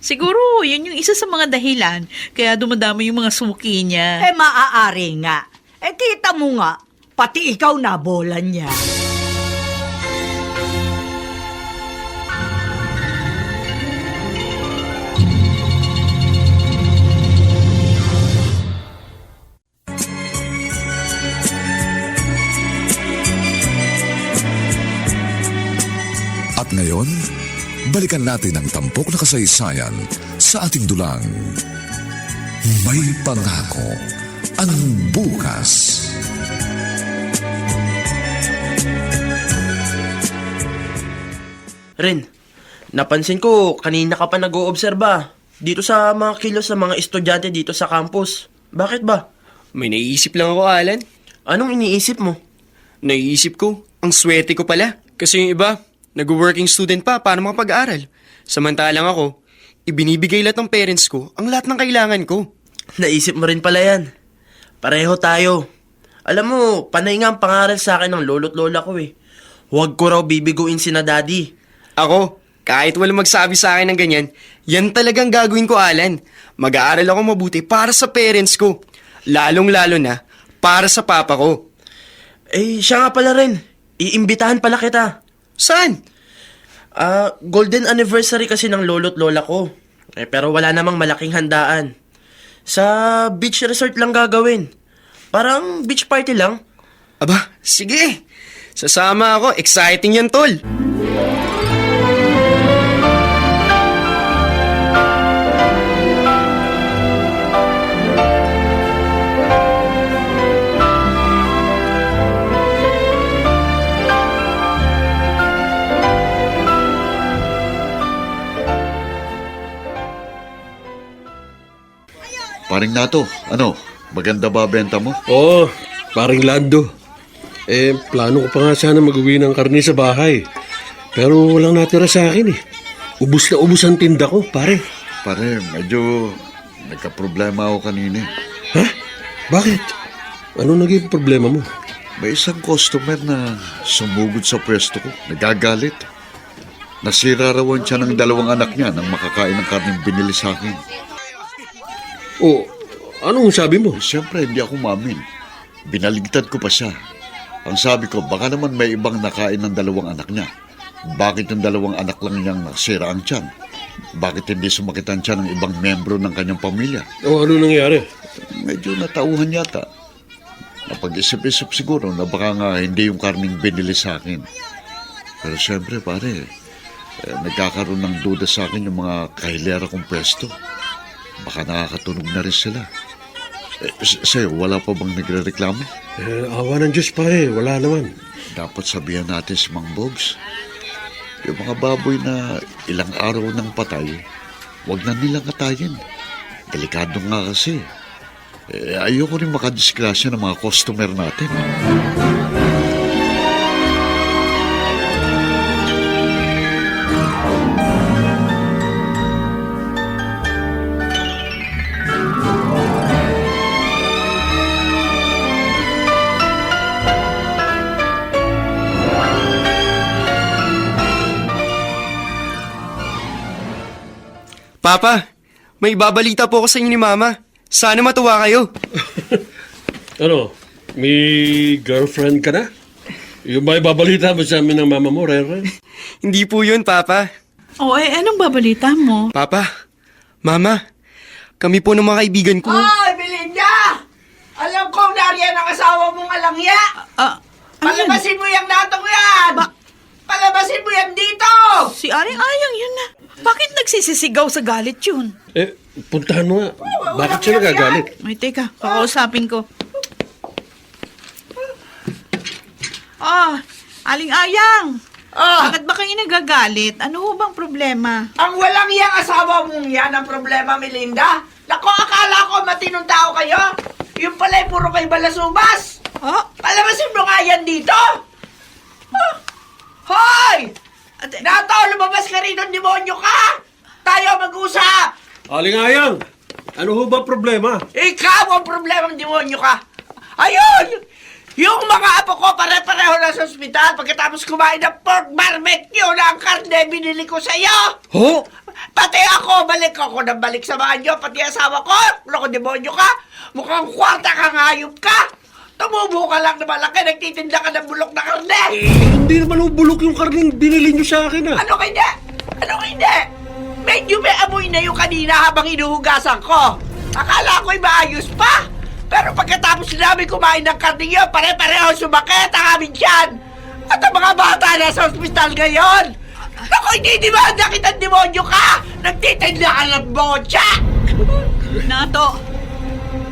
Siguro, yun yung isa sa mga dahilan. Kaya dumadami yung mga suki niya. Maaari nga. Kita mo nga, pati ikaw nabolan niya. At ngayon, balikan natin ang tampok na kasaysayan sa ating dulang. May pangako ang bukas. Ren, napansin ko kanina ka pa nag-oobserba dito sa mga kilos sa mga estudyante dito sa campus. Bakit ba? May naiisip lang ako, Alan. Anong iniisip mo? Naiisip ko, ang swerte ko pala. Kasi yung iba, nag-working student pa para makapag-aral. Samantalang ako, ibinibigay lahat ng parents ko ang lahat ng kailangan ko. Naisip mo rin pala yan. Pareho tayo. Alam mo, panay nga ang pangaral sa akin ng lolo't lola ko Huwag ko raw bibiguin sina daddy. Ako, Kahit walang magsabi sa akin ng ganyan, yan talagang gagawin ko, Alan. Mag-aaral ako mabuti para sa parents ko. Lalong-lalo na para sa papa ko. Eh, siya nga pala rin. Iimbitahan pala kita. Saan? Golden anniversary kasi ng lolo't lola ko. Pero wala namang malaking handaan. Sa beach resort lang gagawin. Parang beach party lang. Aba, sige. Sasama ako. Exciting yan, tol. Paring Nato, ano? Maganda ba benta mo? Oo, paring Lando. Plano ko pa nga sana mag-uwi ng karne sa bahay. Pero walang natira sa akin eh. Ubus na ubus ang tinda ko, pare. Pare, medyo nagka-problema ako kanina. Ha? Bakit? Ano naging problema mo? May isang customer na sumugod sa pwesto ko. Nagagalit. Nasira rawan siya ng 2 anak niya nang makakain ng karneng binili sa akin. Oh, anong sabi mo? Siyempre, hindi ako mamin. Binaligtad ko pa siya. Ang sabi ko, baka naman may ibang nakain ng 2 anak niya. Bakit yung 2 anak lang niyang nasira ang tiyan? Bakit hindi sumakitan siya ng ibang membro ng kanyang pamilya? Oh, ano nangyari? Medyo natauhan yata. Napag-isip-isip siguro na baka nga hindi yung karning binili sa akin. Pero siyempre, pare, nagkakaroon ng duda sa akin yung mga kahilera kong pwesto. Baka nakakatunog na rin sila. Sa'yo, wala pa bang nagre-reklamo? Awa ng Diyos pare, wala naman. Dapat sabihan natin si Mang Bogs. Yung mga baboy na ilang araw nang patay, wag na nilang katayin. Delikado nga kasi. Ayoko rin makadisgrasya ng mga customer natin. Papa, may babalita po ako sa inyo ni Mama. Sana matuwa kayo. Ano, may girlfriend ka na? Yung ba ibabalita mo sa amin ng mama mo, Rere? Hindi po yun, Papa. O, anong babalita mo? Papa, Mama, kami po ng mga kaibigan ko. Ay, Belinda! Alam kong nariyan ang asawa mong alangya! Palabasin mo yung natong yan! Palabasin mo yan dito! Si Aring Ayang yun na. Bakit nagsisisigaw sa galit yun? Puntahan mo nga. Bakit siya nagagalit? Ay, teka, kakausapin ko. Aling Ayang! Bakit ba kayo nagagalit? Ano ho bang problema? Ang walang iyang asawa mong yan ang problema, Melinda. Nako, akala ko matinong tao kayo. Yung pala'y puro kayo balasubas. Palabasin mo nga yan dito. Hoy! Nato, lumabas ka rin ng demonyo ka! Tayo mag-usap! Aling Ayang, ano ho ba problema? Ikaw ang problema ng demonyo ka! Ayun! Yung mga apo ko pare-pareho na sa ospital pagkatapos kumain ng pork barbecue na ang karne binili ko sa iyo! Ho? Pati ako, balik ng balik sa mga nyo, pati asawa ko! Loko demonyo ka! Mukhang kwarta kang hayop ka! Tumubo ka lang na malaki, nagtitinda ka ng bulok na karne! Hindi naman ubulok yung karning binili niyo sa akin Ano hindi? Medyo may amoy na yung kanina habang inuhugasan ko. Akala ko'y maayos pa. Pero pagkatapos namin kumain ng karne yun, pare-pareho sumakit ang aming tiyan. At ang mga bata na sa ospital ngayon. Ako, hindi demanda kitang demonyo ka! Nagtitinda ka ng botya! Nato,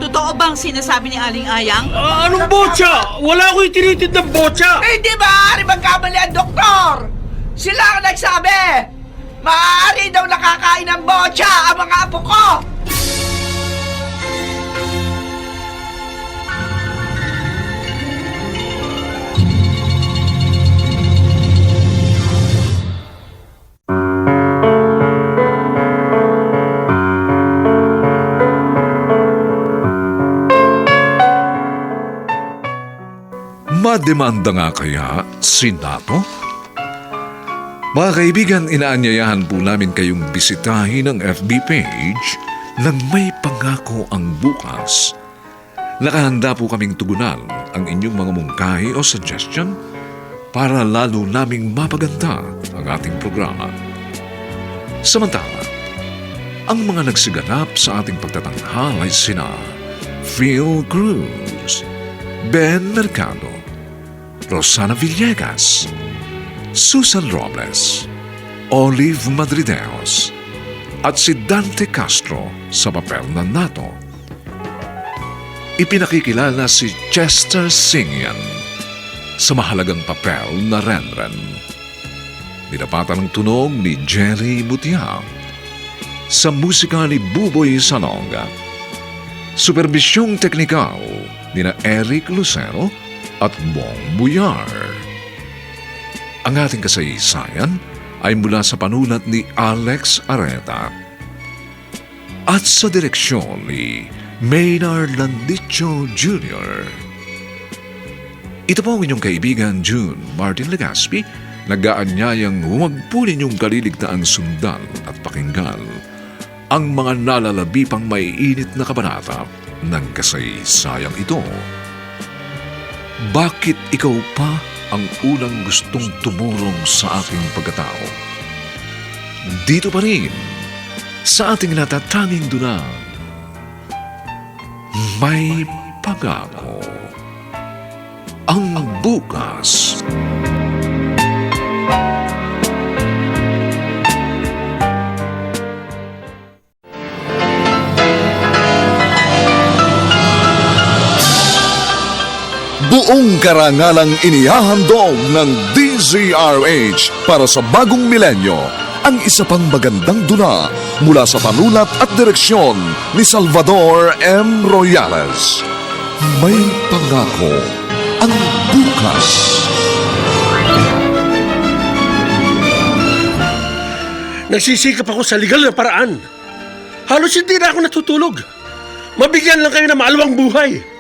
totoo bang sinasabi ni Aling Ayang? Anong botya? Wala ko itinitid ng botya! Hindi maaari magkamali ang doktor! Sila ang nagsabi! Maaari daw nakakain ng botya ang mga apo ko! Mademanda nga kaya si Nato? Mga kaibigan, inaanyayahan po namin kayong bisitahin ang FB page ng May Pangako ang Bukas. Nakahanda po kaming tugunan ang inyong mga mungkahi o suggestion para lalo naming mapaganda ang ating programa. Samantala, ang mga nagsiganap sa ating pagtatanghal ay sina Phil Cruz, Ben Mercado, Rosana Villegas, Susan Robles, Olive Madrideos, at si Dante Castro sa papel na Nato. Ipinakikilala si Chester Singyan sa mahalagang papel na Renren. Dinapatan ng tunog ni Jerry Butiang sa musika ni Buboy Salonga. Superbisyong teknikal ni na Eric Lucero at Bong Buyar. Ang ating kasaysayan ay mula sa panulat ni Alex Areta at sa direksyon ni Maynard Landicho Jr. Ito po ang inyong kaibigan June Martin Legaspi, nag-aanyayang huwag po ninyong kaliligtaang sundan at pakinggan ang mga nalalabi pang maiinit na kabanata ng kasaysayang ito. Bakit ikaw pa ang unang gustong tumulong sa aking pagkatao? Dito pa rin, sa ating natatanging dunang, May Pangako ang Bukas. Buong karangalang inihahandog ng DZRH para sa bagong milenyo ang isa pang magandang dula mula sa panulat at direksyon ni Salvador M. Royales. May Pangako ang Bukas. Nagsisikap ako sa legal na paraan. Halos hindi na ako natutulog. Mabigyan lang kayo ng maalawang buhay.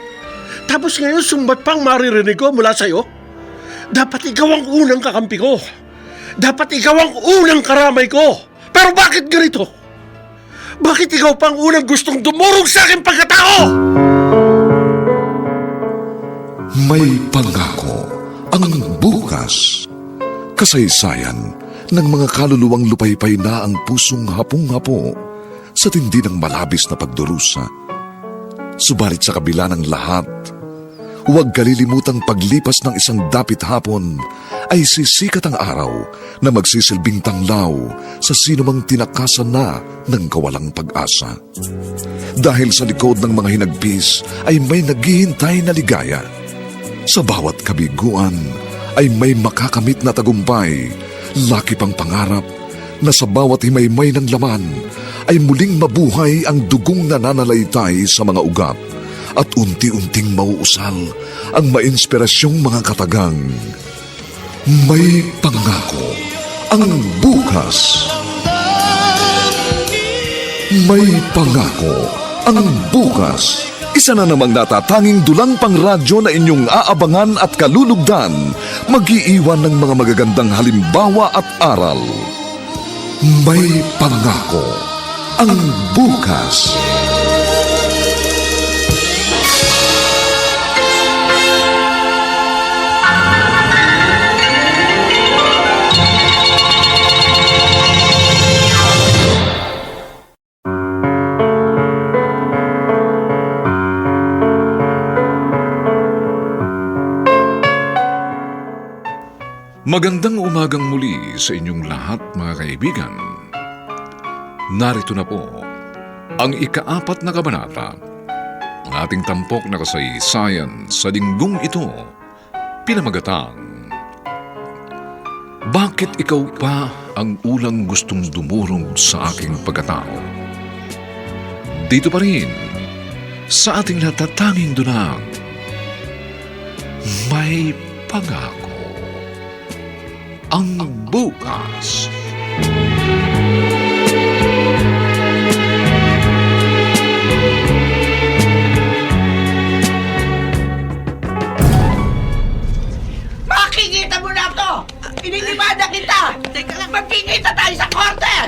Tapos ngayon sumbat pang maririnig ko mula sa'yo. Dapat ikaw ang unang kakampi ko. Dapat ikaw ang unang karamay ko. Pero bakit ganito? Bakit ikaw pang unang gustong dumurog sa aking pagkatao? May Pangako ang Bukas. Kasaysayan ng mga kaluluwang lupaypay na ang pusong hapong-hapo sa tindi ng malabis na pagdurusa. Subalit sa kabila ng lahat, huwag kalilimutang paglipas ng isang dapit hapon ay sisikat ang araw na magsisilbing tanglaw sa sinumang tinakasan na ng kawalang pag-asa. Dahil sa likod ng mga hinagpis ay may naghihintay na ligaya. Sa bawat kabiguan ay may makakamit na tagumpay, laki pang pangarap na sa bawat himaymay ng laman ay muling mabuhay ang dugong nananalaytay sa mga ugat at unti-unting mauusal ang mainspirasyong mga katagang. May Pangako ang Bukas. May Pangako ang Bukas. Isa na namang natatanging dulang pangradyo na inyong aabangan at kalulugdan, mag-iiwan ng mga magagandang halimbawa at aral. May Pangako ang Bukas. Magandang umagang muli sa inyong lahat, mga kaibigan. Narito na po ang ika-4 na kabanata ng ating tampok na kasaysayan sa linggong ito, pinamagatang Bakit ikaw pa ang ulang gustong dumurog sa aking pagkatao? Dito pa rin sa ating natatanging dunang May Pangako ang Bukas. Makikita mo na to! Inilibada kita! Teka lang,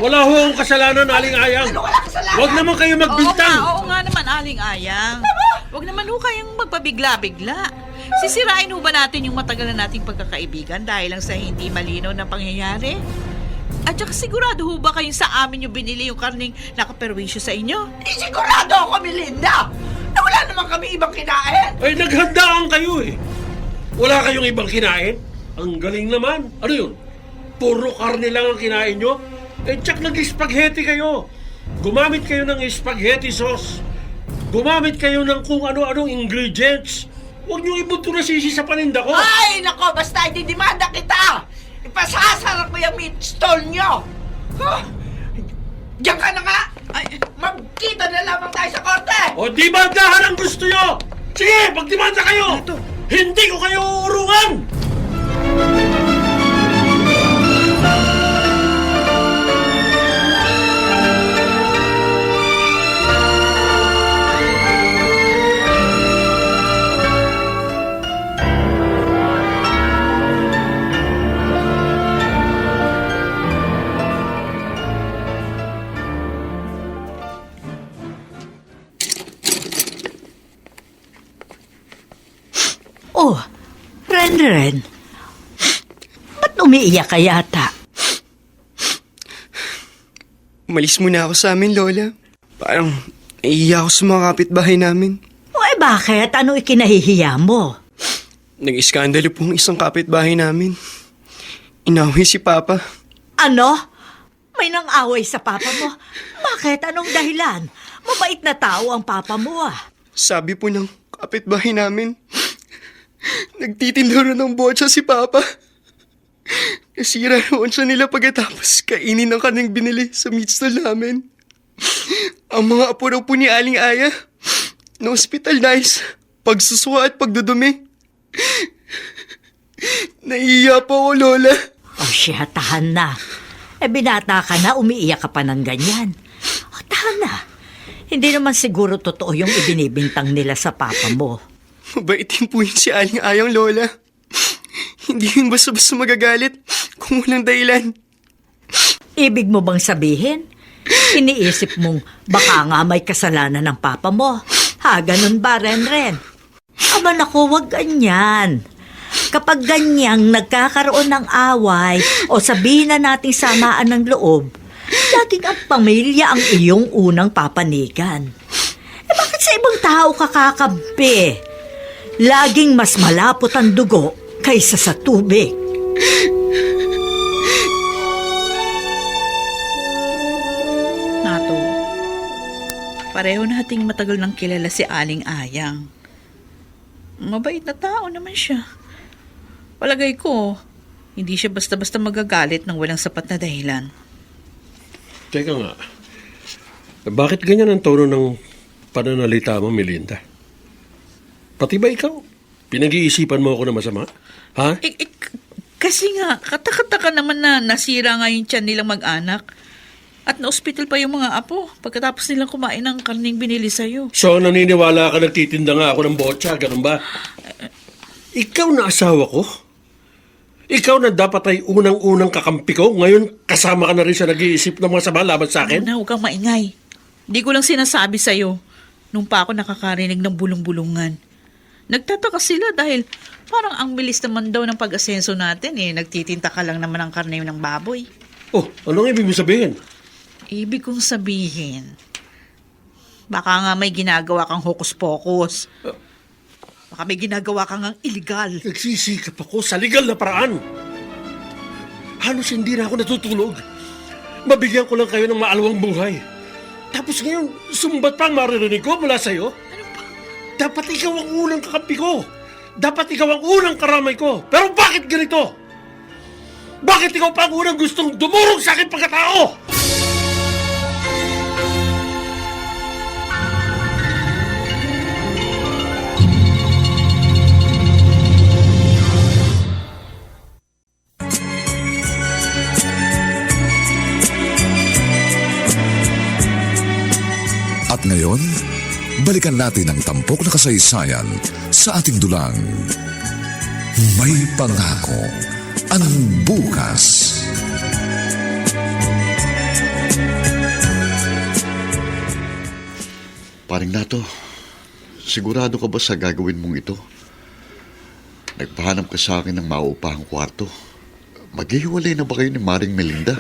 Wala ho akong kasalanan, Aling Ayang. Wala kasalanan. Huwag naman kayo magbintang. Oo nga naman, Aling Ayang. Huwag naman ho kayong magpabigla-bigla. Sisirain ho ba natin yung matagal na nating pagkakaibigan dahil lang sa hindi malinaw na pangyayari? At saka sigurado ho ba kayong sa amin yung binili yung karning nakaperwisyo sa inyo? Sigurado ako, Melinda, na wala naman kami ibang kinain. Ay, naghandaan kayo eh. Wala kayong ibang kinain? Ang galing naman. Ano yun? Puro karne lang ang kinain nyo? Eh, tsak nag-spaghetti kayo. Gumamit kayo ng spaghetti sauce. Gumamit kayo ng kung ano-anong ingredients. Huwag nyo ibunto na sisi sa paninda ko. Ay, nako, basta ididimanda kita. Ipasasarap ko yung meat stall nyo. Huh? Diyan ka na nga. Ay, magkita na lamang tayo sa korte. O demandahan ang gusto nyo. Sige, magdemanda kayo. Hindi ko kayo uurungan. Oh, Ren. Ba't umiiyak ka yata? Umalis muna ako sa amin, Lola. Parang naiiyak ako sa mga kapitbahay namin. O bakit? Ano ikinahihiya mo? Nag-iskandalo pong isang kapitbahay namin. Inaway si Papa. Ano? May nang-away sa papa mo? Bakit? Anong dahilan? Mabait na tao ang papa mo ah. Sabi po ng kapitbahay namin, nagtitinda rin ng botsa si Papa. Nasira roon siya nila pagkatapos kainin ang kanang binili sa meat stall namin. Ang mga apo raw po ni Aling Aya, na-hospitalize, pagsusuwa at pagdudumi. Naiiya po ako, Lola. Oh, siya, tahan na. Binata ka na, umiiyak ka pa ng ganyan. Oh, tahan na. Hindi naman siguro totoo yung ibinibintang nila sa papa mo. Mabaitin po yun si Aling Ayang, Lola. Hindi yung basta-basta magagalit kung walang dahilan. Ibig mo bang sabihin? Iniisip mong baka nga may kasalanan ng papa mo. Ha, ganun ba, Ren? Aba naku, wag ganyan. Kapag ganyang nagkakaroon ng away o sabihin na nating samaan ng loob, laging ang pamilya ang iyong unang papanigan. Bakit sa ibang tao kakakampi? Laging mas malapot ang dugo kaysa sa tubig. Nato, pareho nating matagal nang kilala si Aling Ayang. Mabait na tao naman siya. Palagay ko, hindi siya basta-basta magagalit ng walang sapat na dahilan. Teka nga, bakit ganyan ang tono ng pananalita mo, Melinda? Pati ba ikaw? Pinag-iisipan mo ako na masama? Ha? Kasi nga, katakataka naman na nasira nga yung tiyan nilang mag-anak. At na-hospital pa yung mga apo pagkatapos nilang kumain ng karning binili sa'yo. So, naniniwala ka nagtitinda nga ako ng botsa, ganun ba? Ikaw na asawa ko? Ikaw na dapat ay unang-unang kakampi ko, ngayon kasama ka na rin sa nag-iisip ng mga sama laban sa akin? Huwag kang maingay. Hindi ko lang sinasabi sa'yo nung pa ako nakakarinig ng bulong-bulungan. Nagtataka sila dahil parang ang bilis naman daw ng pag-asenso natin eh. Nagtitinta ka lang naman ng karne ng baboy. Oh, anong ibig mo sabihin? Ibig kong sabihin, baka nga may ginagawa kang hokus-pokus. Baka may ginagawa kang illegal. Nagsisikap ako sa legal na paraan. Halos hindi na ako natutulog. Mabigyan ko lang kayo ng maalawang buhay. Tapos ngayon, sumbat pa ang maririnig ko mula sa'yo? Ano pa? Dapat ikaw ang unang kakampi ko. Dapat ikaw ang unang karamay ko. Pero bakit ganito? Bakit ikaw pa ang unang gustong dumurog sa akin pagkatao? At ngayon, balikan natin ang tampok na kasaysayan sa ating dulang. May pangako ang bukas. Paring Nato, sigurado ka ba sa gagawin mong ito? Nagpahanap ka sa akin ng mauupahang kwarto. Maghihiwalay na ba kayo ni Maring Melinda?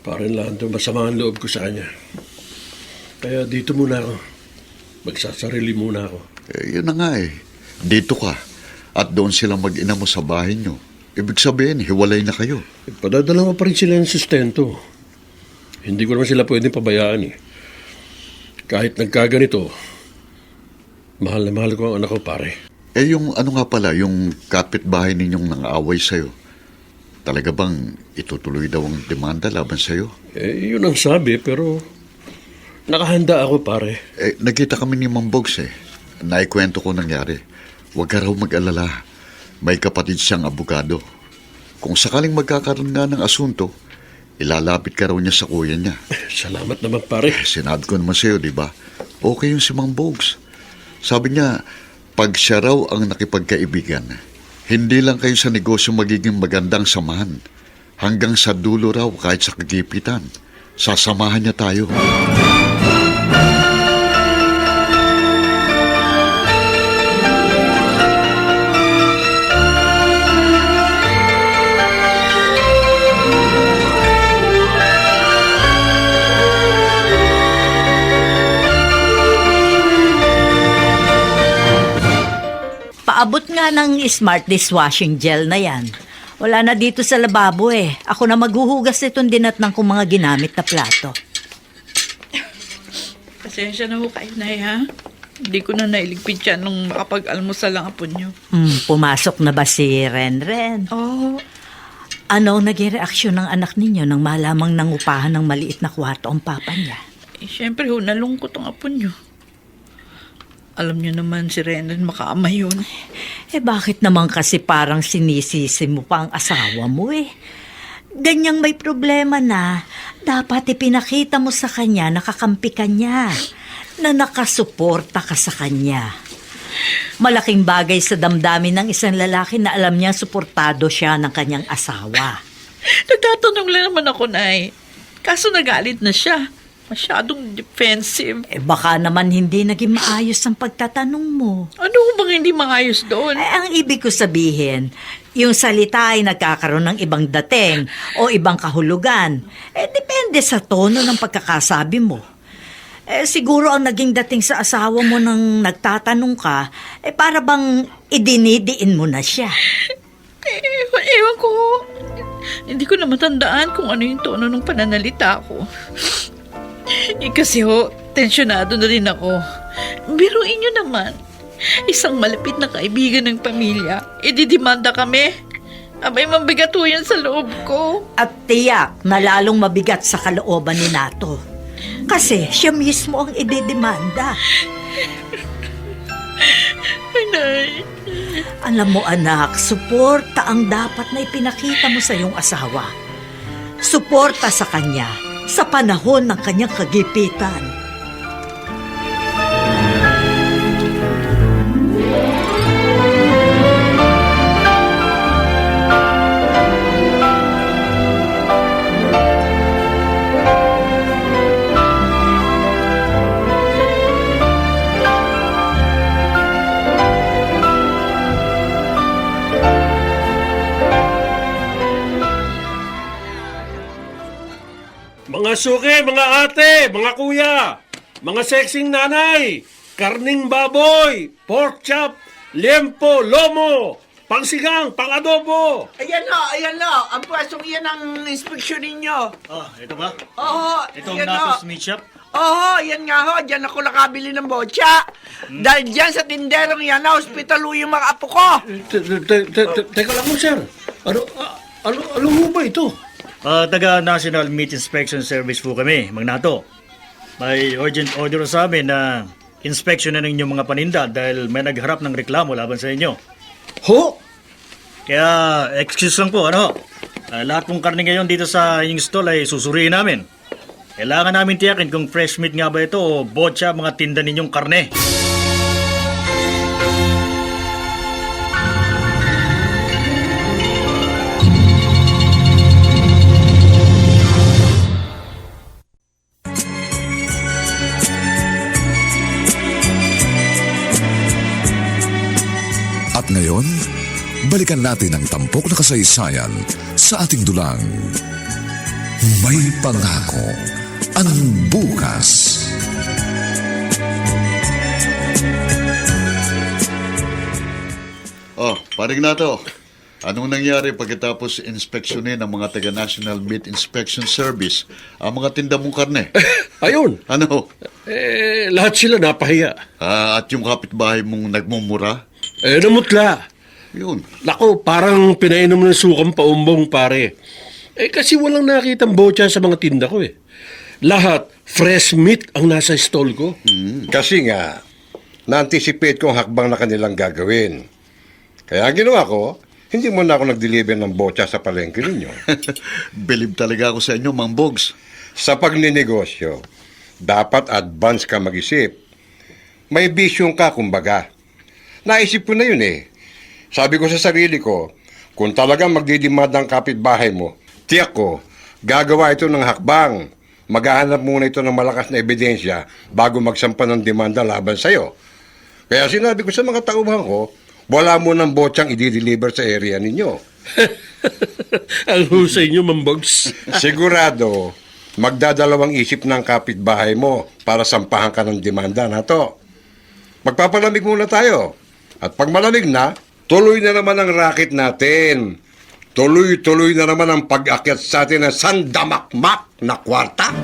Parin Lando, masama ang loob ko sa kanya. Kaya dito muna ako. Magsasarili muna ako. Yun na nga eh. Dito ka. At doon sila mag-ina mo sa bahay nyo. Ibig sabihin, hiwalay na kayo. Padadala mo pa rin sila ng sustento. Hindi ko naman sila pwedeng pabayaan eh. Kahit nagkaganito, mahal na mahal ko ang anak ko, pare. Yung ano nga pala, yung kapitbahay ninyong nang-aaway sa'yo. Talaga bang itutuloy daw ang demanda laban sa'yo? Yun ang sabi, pero nakahanda ako, pare. Nakita kami ni Mang Bogs eh. Naikwento ko nangyari. Huwag ka raw mag-alala. May kapatid siyang abogado. Kung sakaling magkakaroon nga ng asunto, ilalapit ka raw niya sa kuya niya. Salamat naman, pare. Sinabi ko naman sa'yo, di ba? Okay yung si Mang Bogs. Sabi niya, pag siya raw ang nakipagkaibigan, hindi lang kayo sa negosyo magiging magandang samahan. Hanggang sa dulo raw kahit sa kagipitan. Sasamahan niya tayo. Paabot nga ng smart dishwashing gel na yan. Wala na dito sa lababo eh. Ako na maghuhugas itong dinatnang kong mga ginamit na plato. Pasensya na ho kayo, Nay, ha? Hindi ko na nailigpit yan nung makapag-almusal ang apo niyo. Pumasok na ba si Renren? Oo. Ano ang naging reaksyon ng anak ninyo nang malamang nangupahan ng maliit na kwarto ang papa niya? Siyempre ho, nalungkot ang apo niyo. Alam niyo naman si Renan makaama yun. Bakit naman kasi parang sinisisi mo pa ang asawa mo eh? Ganyang may problema na, dapat ipinakita mo sa kanya na kakampi ka niya, na nakasuporta ka sa kanya. Malaking bagay sa damdamin ng isang lalaki na alam niya suportado siya ng kanyang asawa. Nagtatanong lang naman ako, Nay. Kaso nagalit na siya. Masyadong defensive. Baka naman hindi naging maayos ang pagtatanong mo. Ano bang hindi maayos doon? Ang ibig ko sabihin, yung salita ay nagkakaroon ng ibang dating o ibang kahulugan. Depende sa tono ng pagkakasabi mo. Siguro ang naging dating sa asawa mo nang nagtatanong ka, para bang idinidiin mo na siya. Ewan ko. Hindi ko na matandaan kung ano yung tono ng pananalita ko. Kasi tensyonado na rin ako. Biruin nyo naman. Isang malapit na kaibigan ng pamilya, ididimanda kami. Abay, mabigat ho yan sa loob ko. At tiyak na lalong mabigat sa kalooban ni Nato. Kasi siya mismo ang ididimanda. Ay, Nay. Alam mo anak, suporta ang dapat na ipinakita mo sa iyong asawa. Suporta sa kanya sa panahon ng kanyang kagipitan. Mga suki, mga ate, mga kuya, mga sexing nanay, karning baboy, pork chop, liempo, lomo, pangsigang, pang-adobo. Ayan o. Ang pwestong iyan ang inspeksyon ninyo. Ito ba? Oo, Itong yan Natos o. Meat Shop? Oo, yan nga ho. Diyan ako nakabili ng botya. Dahil diyan sa tinderong yan na hospital yung mga apo ko. Teka lang mo, sir. Ano mo ba ito? Taga National Meat Inspection Service po kami, Mang Nato. May urgent order sa amin na inspection na ninyo mga paninda dahil may nagharap ng reklamo laban sa inyo. Ho? Kaya, excuse lang po, ano? Lahat pong karne ngayon dito sa inyong stall ay susuriin namin. Kailangan namin tiyakin kung fresh meat nga ba ito o botya mga tinda ninyong karne. At ngayon, balikan natin ang tampok na kasaysayan sa ating dulang. May pangako ang bukas. Oh, paring nato. Anong nangyari pagkatapos inspeksyonin ng mga taga-National Meat Inspection Service ang mga tinda mong karne? Ayun. Ano? Lahat sila napahiya. At yung kapitbahay mong nagmumura? Namutla. Yun. Nako, parang pinainom ng sukang paumbong, pare. Kasi walang nakitang botya sa mga tinda ko eh. Lahat, fresh meat ang nasa stall ko. Kasi nga, na-anticipate ko ang hakbang na kanilang gagawin. Kaya ang ginawa ko, hindi mo na ako nag-deliver ng botya sa palengke ninyo. Believe talaga ako sa inyo, Mang Bogs. Sa pagninegosyo, dapat advance ka mag-isip. May vision ka, kumbaga. Naisip ko na yun eh. Sabi ko sa sarili ko, kung talagang magdidimand ang kapitbahay mo, tiyak ko, gagawa ito ng hakbang. Maghahanap muna ito ng malakas na ebidensya bago magsampa ng demanda laban sa'yo. Kaya sinabi ko sa mga tauhan ko, wala mo ng botsang i-deliver sa area ninyo. Ang husay nyo, Mambogs. Sigurado, magdadalawang isip ng kapitbahay mo para sampahan ka ng demanda na to. Magpapalamig muna tayo. At pag malamig na, tuloy na naman ang racket natin. Tuloy-tuloy na naman ang pag-akyat sa atin ng sandamakmak na kwarta.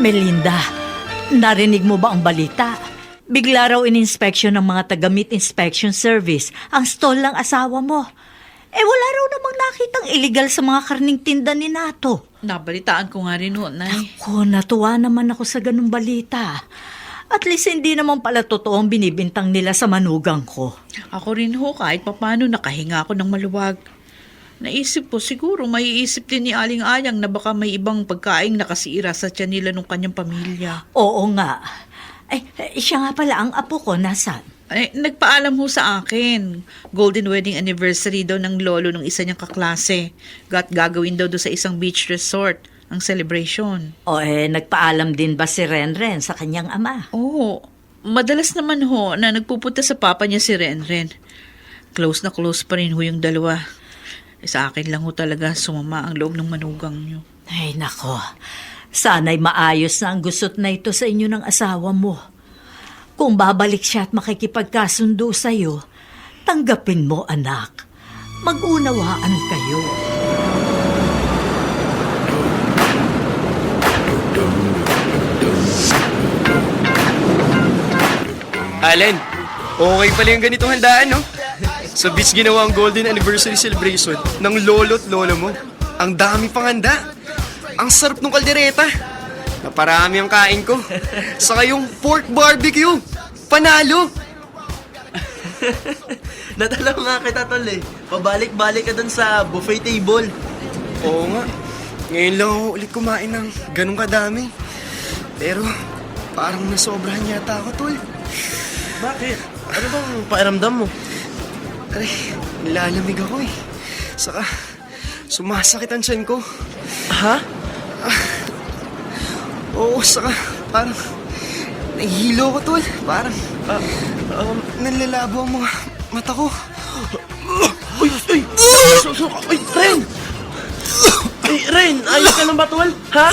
Melinda, narinig mo ba ang balita? Bigla raw in-inspection ng mga taga-meat inspection service ang stall ng asawa mo. Wala raw namang nakitang illegal sa mga karning tinda ni Nato. Nabalitaan ko nga rin ho, Nay. Natuwa naman ako sa ganung balita. At least hindi naman pala totoo ang binibintang nila sa manugang ko. Ako rin ho, kahit papano nakahinga ako ng maluwag. Naisip ko, siguro maiisip din ni Aling Ayang na baka may ibang pagkaing nakasiira sa tiyan nila ng kanyang pamilya. Oo nga. Siya nga pala ang apo ko, nasaan? Nagpaalam ho sa akin. Golden wedding anniversary daw ng lolo ng isa niyang kaklase. Gagawin daw sa isang beach resort ang celebration. Nagpaalam din ba si Renren sa kanyang ama? Oo. Madalas naman ho na nagpupunta sa papa niya si Renren. Close na close pa rin ho yung dalawa. Sa akin lang ho talaga sumama ang loob ng manugang niyo. Ay, nako. Sana'y maayos na ang gusot na ito sa inyo ng asawa mo. Kung babalik siya at makikipagkasundo sa'yo, tanggapin mo, anak. Mag-unawaan kayo. Allen, okay pala yung ganitong handaan, no? Sa beach ginawa ang Golden Anniversary Celebration ng lolo't lola mo. Ang dami pang handa. Ang sarap ng kaldereta. Naparami ang kain ko. Saka yung pork barbecue. Panalo! Natalaw nga kita, tol eh. Pabalik-balik ka dun sa buffet table. Oo nga. Ngayon lang ako ulit kumain ng ganun kadami. Pero parang nasobrahan yata ako, tol. Bakit? Ano bang pakiramdam mo? Aray, nilalamig ako eh. Saka, sumasakit ang tiyan ko. Ha? Oo, saka, parang, nahihilo ko, tol. Parang, nalalabo ang mga mata ko. Uy! Ren! Ren, ayos ka lang ba, tol? Ha?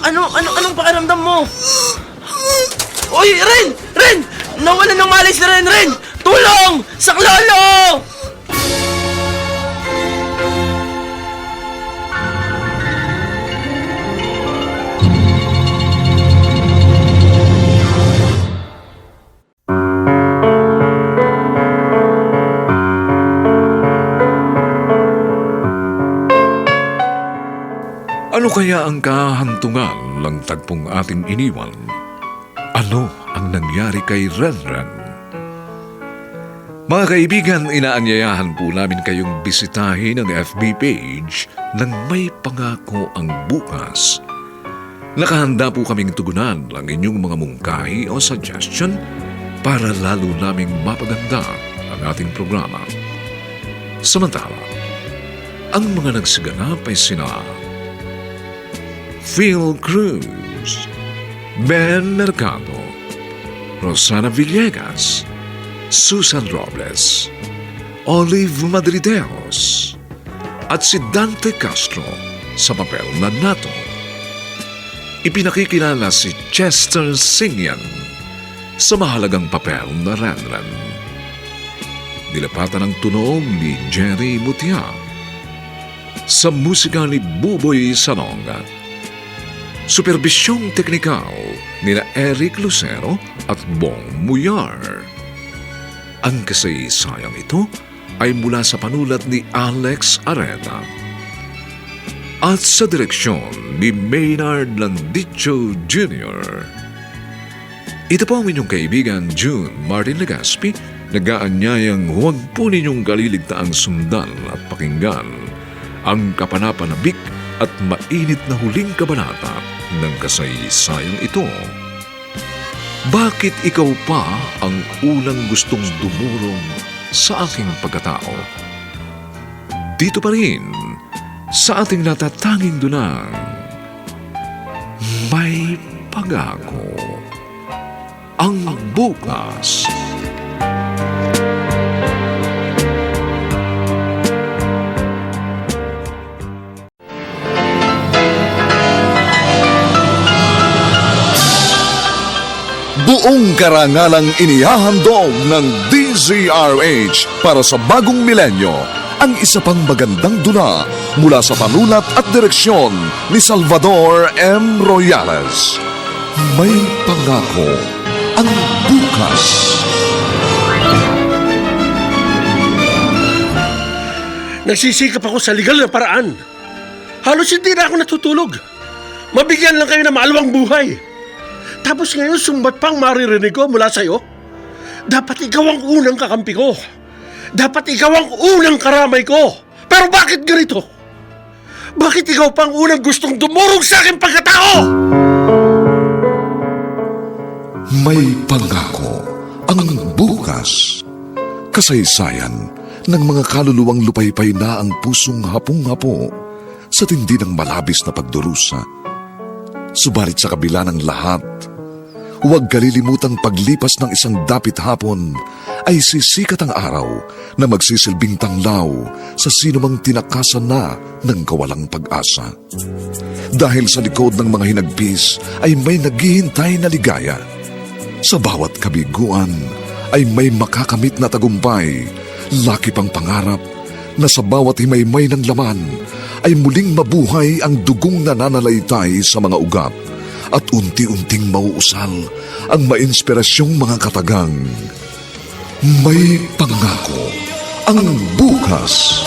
Anong pakiramdam mo? Uy, Ren! Nawala ng malay si Ren! Tulong! Saklolo! Ano kaya ang kahantungan ng tagpong ating iniwan? ano ang nangyari kay Renren. Mga kaibigan, inaanyayahan po namin kayong bisitahin ang FB page ng May Pangako ang Bukas. Nakahanda po kaming tugunan ang inyong mga mungkahi o suggestion para lalo naming mapaganda ang ating programa. Samantala, ang mga nagsiganap ay sina Phil Cruz, Ben Mercado, Rosana Villegas, Susan Robles, Olive Madrideos, at si Dante Castro sa papel na Nato. Ipinakikilala si Chester Singyan sa mahalagang papel na Renren. Nilapatan ng tunog ni Jerry Mutia. Sa musika ni Buboy Salonga. Superbisyong teknikal nila Eric Lucero at Bong Muyar. Ang kasaysayang ito ay mula sa panulat ni Alex Areta at sa direksyon ni Maynard Landicho Jr. Ito po ang inyong kaibigan June Martin Legaspi, nag-aanyayang huwag po ninyong kaliligtaang sundan at pakinggan ang kapanapanabik at mainit na huling kabanata ng kasaysayang ito. Bakit ikaw pa ang unang gustong dumurong sa aking pagkatao? Dito pa rin sa ating natatanging dunang May Pangako ang Bukas. Buong karangalang inihahandog ng DZRH para sa bagong milenyo ang isa pang magandang dula mula sa panulat at direksyon ni Salvador M. Royales. May Pangako ang Bukas. Nagsisikap ako sa legal na paraan. Halos hindi na ako natutulog. Mabigyan lang kayo ng maalawang buhay. Tapos ngayon sumbat pang maririnig ko mula sa'yo. Dapat ikaw ang unang kakampi ko. Dapat ikaw ang unang karamay ko. Pero bakit ganito? Bakit ikaw pang unang gustong dumurog sa aking pagkatao? May Pangako ang Bukas. Kasaysayan ng mga kaluluwang lupaypay na ang pusong hapong-hapo sa tindi ng malabis na pagdurusa. Subalit sa kabila ng lahat, huwag kalilimutang paglipas ng isang dapit hapon ay sisikat ang araw na magsisilbing tanglaw sa sinumang tinakasan na ng kawalang pag-asa. Dahil sa likod ng mga hinagpis ay may naghihintay na ligaya. Sa bawat kabiguan ay may makakamit na tagumpay, laki pang pangarap na sa bawat himaymay ng laman ay muling mabuhay ang dugong nananalaytay sa mga ugat at unti-unting mauusal ang mainspirasyong mga katagang. May Pangako ang Bukas.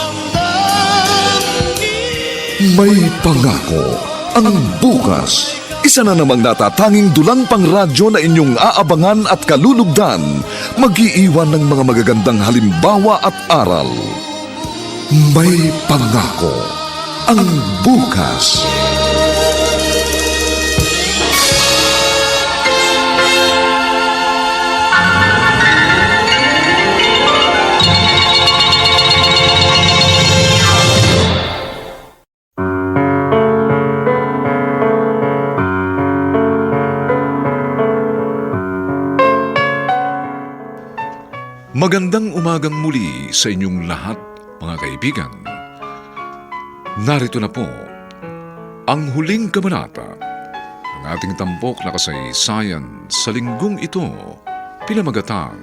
May Pangako ang Bukas. Isa na namang natatanging dulang pangradyo na inyong aabangan at kalulugdan, mag-iiwan ng mga magagandang halimbawa at aral. May Pangako ang Bukas. Magandang umagang muli sa inyong lahat, mga kaibigan. Narito na po ang huling kabanata ng ating tampok na kasaysayan sa linggong ito, pinamagatang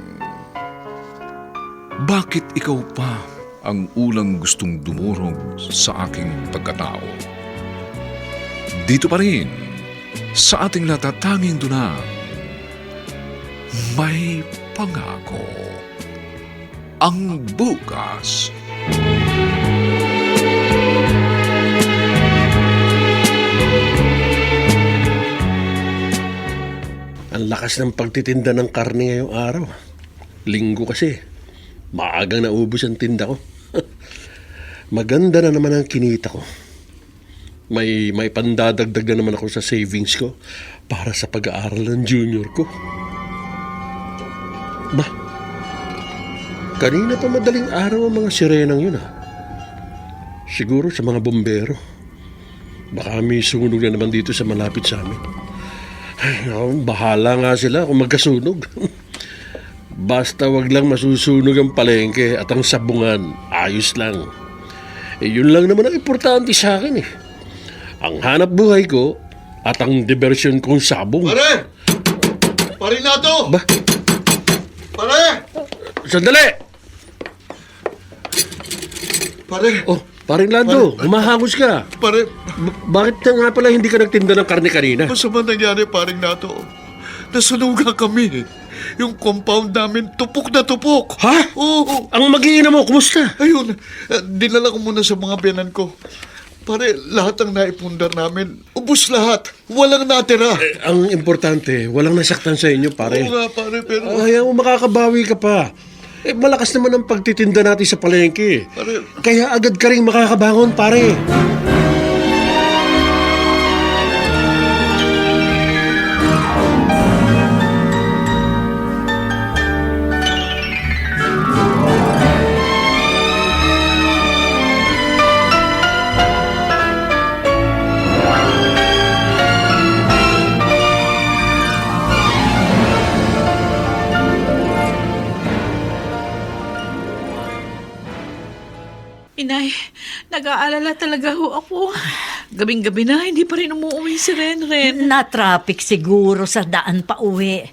Bakit ikaw pa ang unang gustong dumurog sa aking pagkatao? Dito pa rin sa ating natatanging dunang May Pangako ang Bukas. Ang lakas ng pagtitinda ng karne ngayong araw. Linggo kasi. Maagang naubos ang tinda ko. Maganda na naman ang kinita ko. May pandadagdag na naman ako sa savings ko para sa pag-aaral ng junior ko. Ba, kanina pa madaling araw ang mga sirenang yun Siguro sa mga bombero. Baka may sunog na naman dito sa malapit sa amin. Ay, bahala nga sila kung magkasunog. Basta wag lang masusunog ang palengke at ang sabungan. Ayos lang. Yun lang naman ang importante sa akin Ang hanap buhay ko at ang diversyon kong sabong. Pare! Pare na to! Ba? Pare! Sandali! Pare! Oh, paring Lando, humahangos ka. Pare! Bakit na nga pala hindi ka nagtinda ng karne kanina? Masama nangyari, paring na to. Nasunugan kami. Yung compound namin, tupok na tupok. Ha? Oo. Ang mag-iina mo, kumusta? Ayun, dinala ko muna sa mga biyanan ko. Pare, lahat ng naipundar namin, ubus lahat. Walang natira. Ang importante, walang nasaktan sa inyo, pare. Oo nga, pare, pero... Ayaw mo, makakabawi ka pa. Malakas naman ang pagtitinda natin sa palengke. Pare... Kaya agad ka rin makakabangon, pare. Inay, nag-aalala talaga ho ako. Gabing-gabi na, hindi pa rin umuwi si Renren. Na-traffic siguro sa daan pa uwi.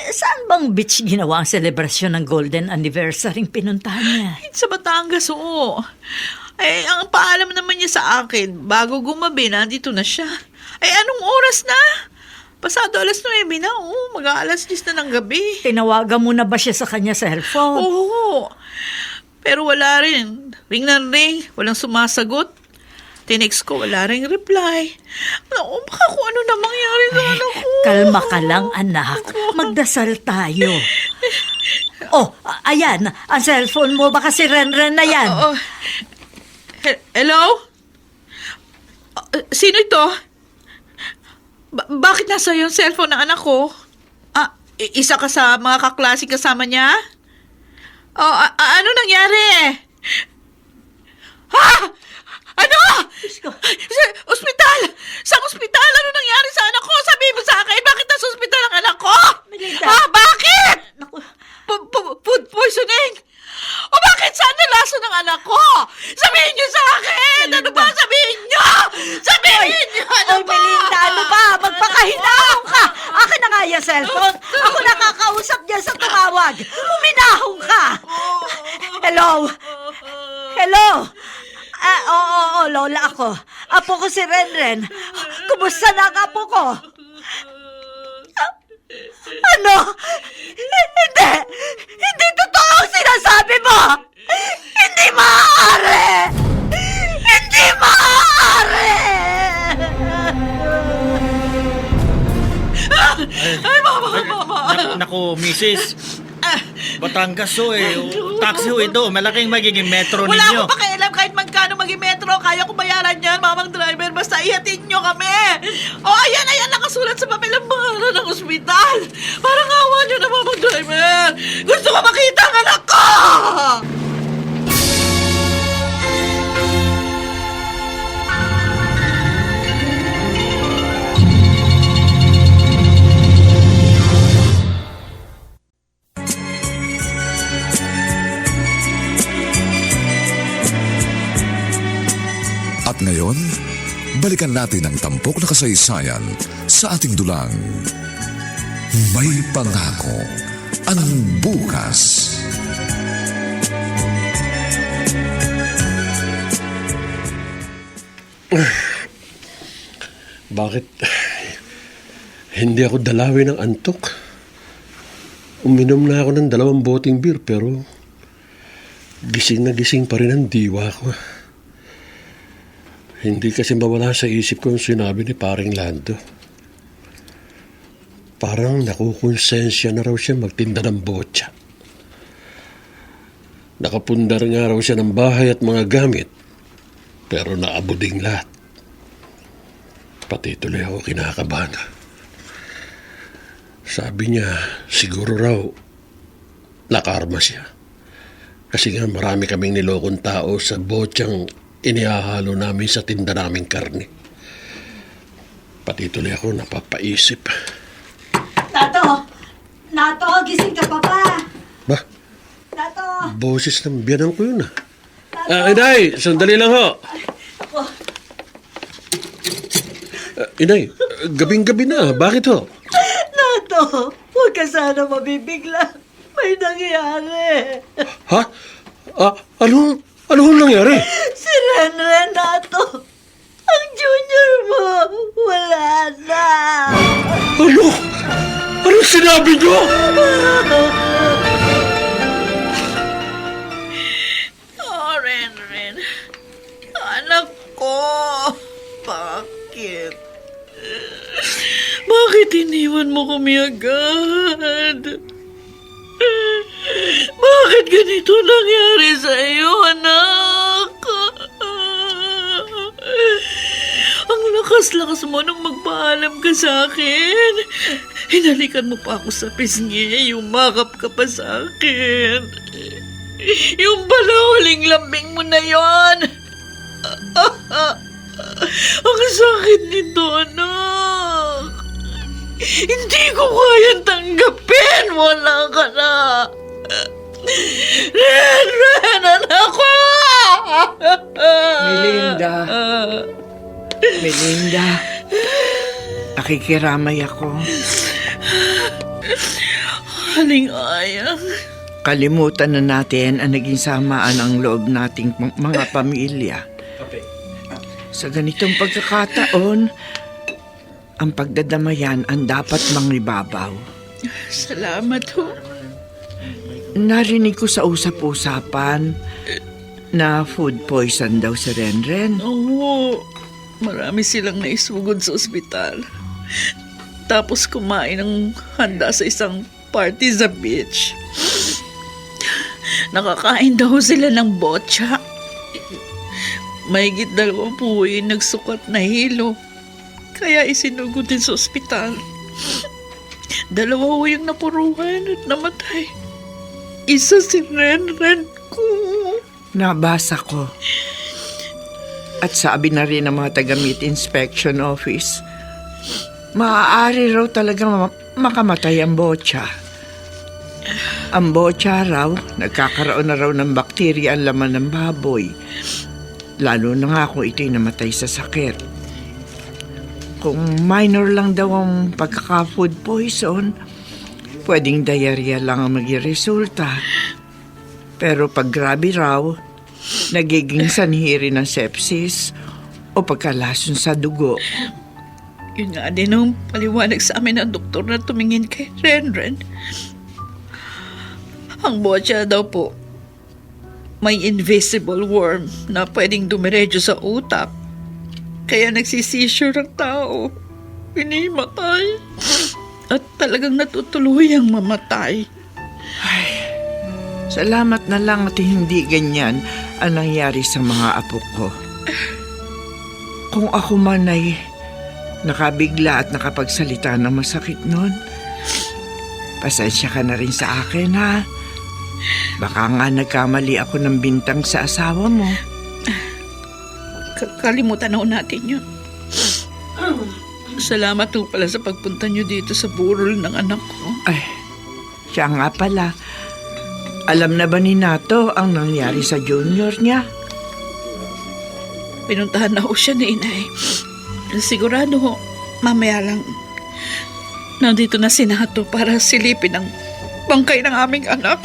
Saan bang beach ginawa ang selebrasyon ng golden anniversary pinuntahan niya? Sa Batangas, oo. Ang paalam naman niya sa akin, bago gumabi, nandito na siya. Anong oras na? Pasado 9:00 na, mag-aalas 10 na ng gabi. Tinawagan mo na ba siya sa kanya sa cellphone? Oo. Pero wala rin. Ring na ring. Walang sumasagot. Tinext ko, wala ring reply. Baka kung ano na mangyari sa anak ko. Kalma ka lang, anak. Magdasal tayo. Oh, ayan. Ang cellphone mo, baka si Renren na yan. Hello? Sino ito? Bakit nasa yung cellphone ng anak ko? Isa ka sa mga kaklaseng kasama niya? Ano nangyari? Ha? Ano? Ospital! Sa ospital? Ano nangyari sa anak ko? Sabihin mo sa akin, bakit nasa ospital ang anak ko? Melinda. Bakit? Food poisoning? O bakit saan nalaso ng anak ko? Sabihin niyo sa akin! Ano ba? Sabihin niyo! Sabihin niyo! Ano ba? Melinda, ano ba? Magpakahinahon ka! Akin na nga yung cellphone. Ako nakakausap niya sa tumawag. Huminahon ka! Hello? Hello? Oo, Lola ako. Apo ko si Renren. Kumusta na ang apo ko? Ano? Hindi! Hindi totoo ang sinasabi mo! Hindi maaari! Hindi maaari! Naku, misis. Batangas taxi ito. Malaking magiging metro ninyo. Wala akong pakialam kahit magkano maging metro. Kaya ko bayaran yan, mamang driver. Basta ihatid nyo kami. Ayan, nakasulat sa papel ang pangalan ng ospital. Parang awa nyo na, mamang driver. Gusto ko makita ang anak ko! At ngayon, balikan natin ang tampok na kasaysayan sa ating dulang. May pangako ang bukas. Bakit hindi ako dalawin ng antok? Uminom na ako ng 2 boteng beer pero gising na gising pa rin ang diwa ko. Hindi kasi mawala sa isip ko yung sinabi ni paring Lando. Parang nakukonsensya na raw siya magtinda ng botya. Nakapundar nga raw siya ng bahay at mga gamit, pero naabuding lahat. Pati tuloy ako kinakabahan. Sabi niya, siguro raw, nakarma siya. Kasi nga marami kaming nilokong tao sa botyang inihahalo namin sa tinda naming karne. Pati tuloy ako napapaisip. Nato! Nato, gising ka pa ba? Ba, Nato! boses ng biyanan ko yun Inay, sandali lang ho. Inay, gabing-gabi na. Bakit ho? Nato, huwag ka sana mabibigla. May nangyari. Ha? Ano nangyari? Si Renren, Nato. Ang junior mo, wala na. Ano? Ano sinabi niyo? Oh, Renren. Anak ko. Bakit? Bakit iniwan mo kami agad? Bakit ganito nangyari sa iyo, anak? Ang lakas-lakas mo nung magpaalam ka sa akin. Hinalikan mo pa ako sa pisngi, yumakap ka pa sa akin. Yung pala huling lambing mo na yon. Ang sakit nito, anak. Hindi ko kayang tanggapin. Wala ka na. Ren, anak ko! Melinda, nakikiramay ako. Aling Ayang. Kalimutan na natin ang naging samaan ang loob nating mga pamilya. Sa ganitong pagkakataon, ang pagdadamayan ang dapat mangibabaw. Salamat ho. Narinig ko sa usap-usapan na food poison daw si Renren. Oo, marami silang naisugod sa ospital. Tapos kumain ng handa sa isang party sa beach. Nakakain daw sila ng botya. Mahigit 2 buwan nagsukat na hilo. Kaya isinugod din sa ospital. 2 yung napuruhan at namatay. Isa si Renren ko. Nabasa ko. At sabi na rin ng mga taga-meat inspection office, maaari raw talaga makamatay ang botya. Ang botya raw, nagkakaroon na raw ng bakterya ang laman ng baboy. Lalo na nga kung ito'y namatay sa sakit. Kung minor lang daw ang pagkaka-food poison, pwedeng diarrhea lang ang maging resulta. Pero pag grabe raw, nagiging sanhi ng sepsis o pagkalason sa dugo. Yun nga din ang paliwanag sa amin ng doktor na tumingin kay Renren. Ang botya daw po, may invisible worm na pwedeng dumiretso sa utak. Kaya nagsisisure ang tao. Pinimatay. At talagang natutuluyang mamatay. Salamat na lang at hindi ganyan ang nangyari sa mga apo ko. Kung ako man ay nakabigla at nakapagsalita ng masakit nun, pasensya ka na rin sa akin, ha? Baka nga nagkamali ako ng bintang sa asawa mo. Kalimutan na natin yun. Salamat po pala sa pagpunta nyo dito sa burol ng anak ko. Ay, siya nga pala. Alam na ba ni Nato ang nangyari sa junior niya? Pinuntahan na ho siya ni inay. Sigurado ho, mamaya lang nandito na si Nato para silipin ang bangkay ng aming anak.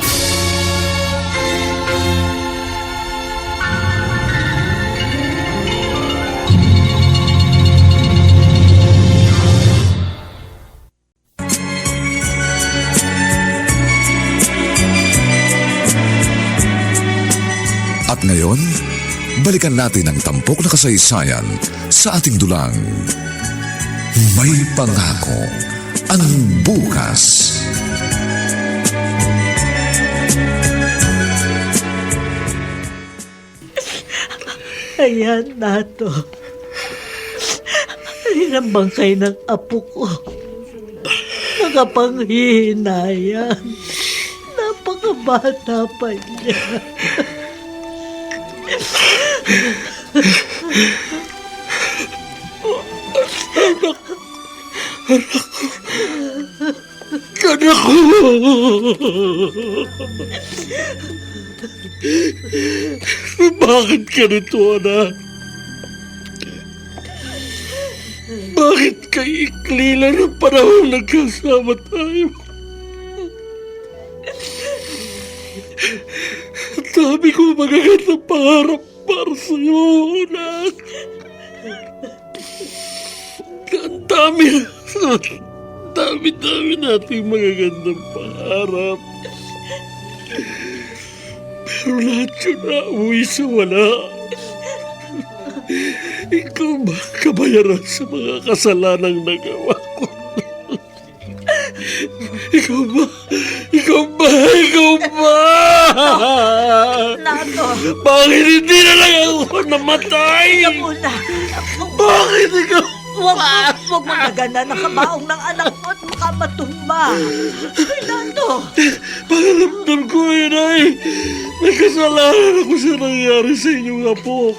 At ngayon, balikan natin ang tampok na kasaysayan sa ating dulang. May Pangako ang bukas. Ayan, Nato. Rinang bangkay ng apo ko. Nakapanghihinayang. Napakabata pa niya. Anak ko! Bakit ganito, anak? Bakit kaikli lang ng panahon nagkasama tayo? Ang dami ko magagandang pangarap para sa'yo, anak. Ang dami nating magagandang pangarap. Pero lahat yun nauwi sa wala. Ikaw ba kabayaran sa mga kasalanang nagawa ko? Ikaw ba? Nato! Bakit hindi na lang ako namatay? Kaya muna! Bakit ikaw? Huwag mo nagana ng kabaong ng anak mo at baka matumba. Ay, Nato! Pakiramdam ko yun ay may kasalanan ako sa nangyari sa inyong apo.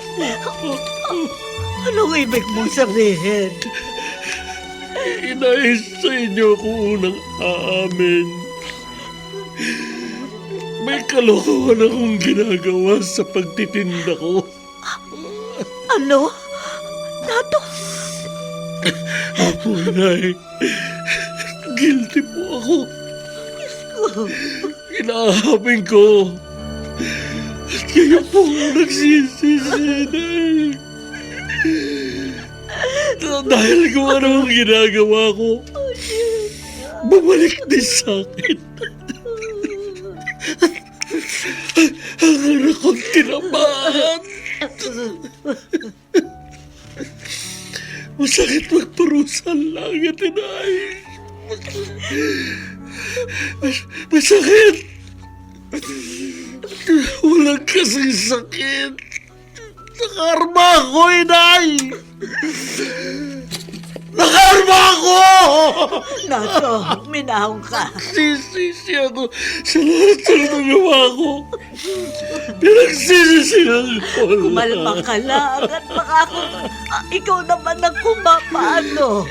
Anong ibig mong sabihin? Inais sa inyo ako unang aamin. May kalokohan akong ginagawa sa pagtitinda ko. Ano? Nato? Apo, inay. Guilty po ako. Inaamin ko. At kayo po ang nagsisisi, inay. Dahil kung ano ang ginagawa ko, bumalik din sa akin. Ang anak kong tinamaan. Masakit magparusa ang langit, inay. Masakit. Walang kasing sakit. Nakarma ako, inay. Nakarma ako! Nato, minahong ka. Sisisi ako sa lahat ng nagawa ko. Pinagsisisihan ko. Kumalma ka lang at baka ikaw naman ang kumapaano.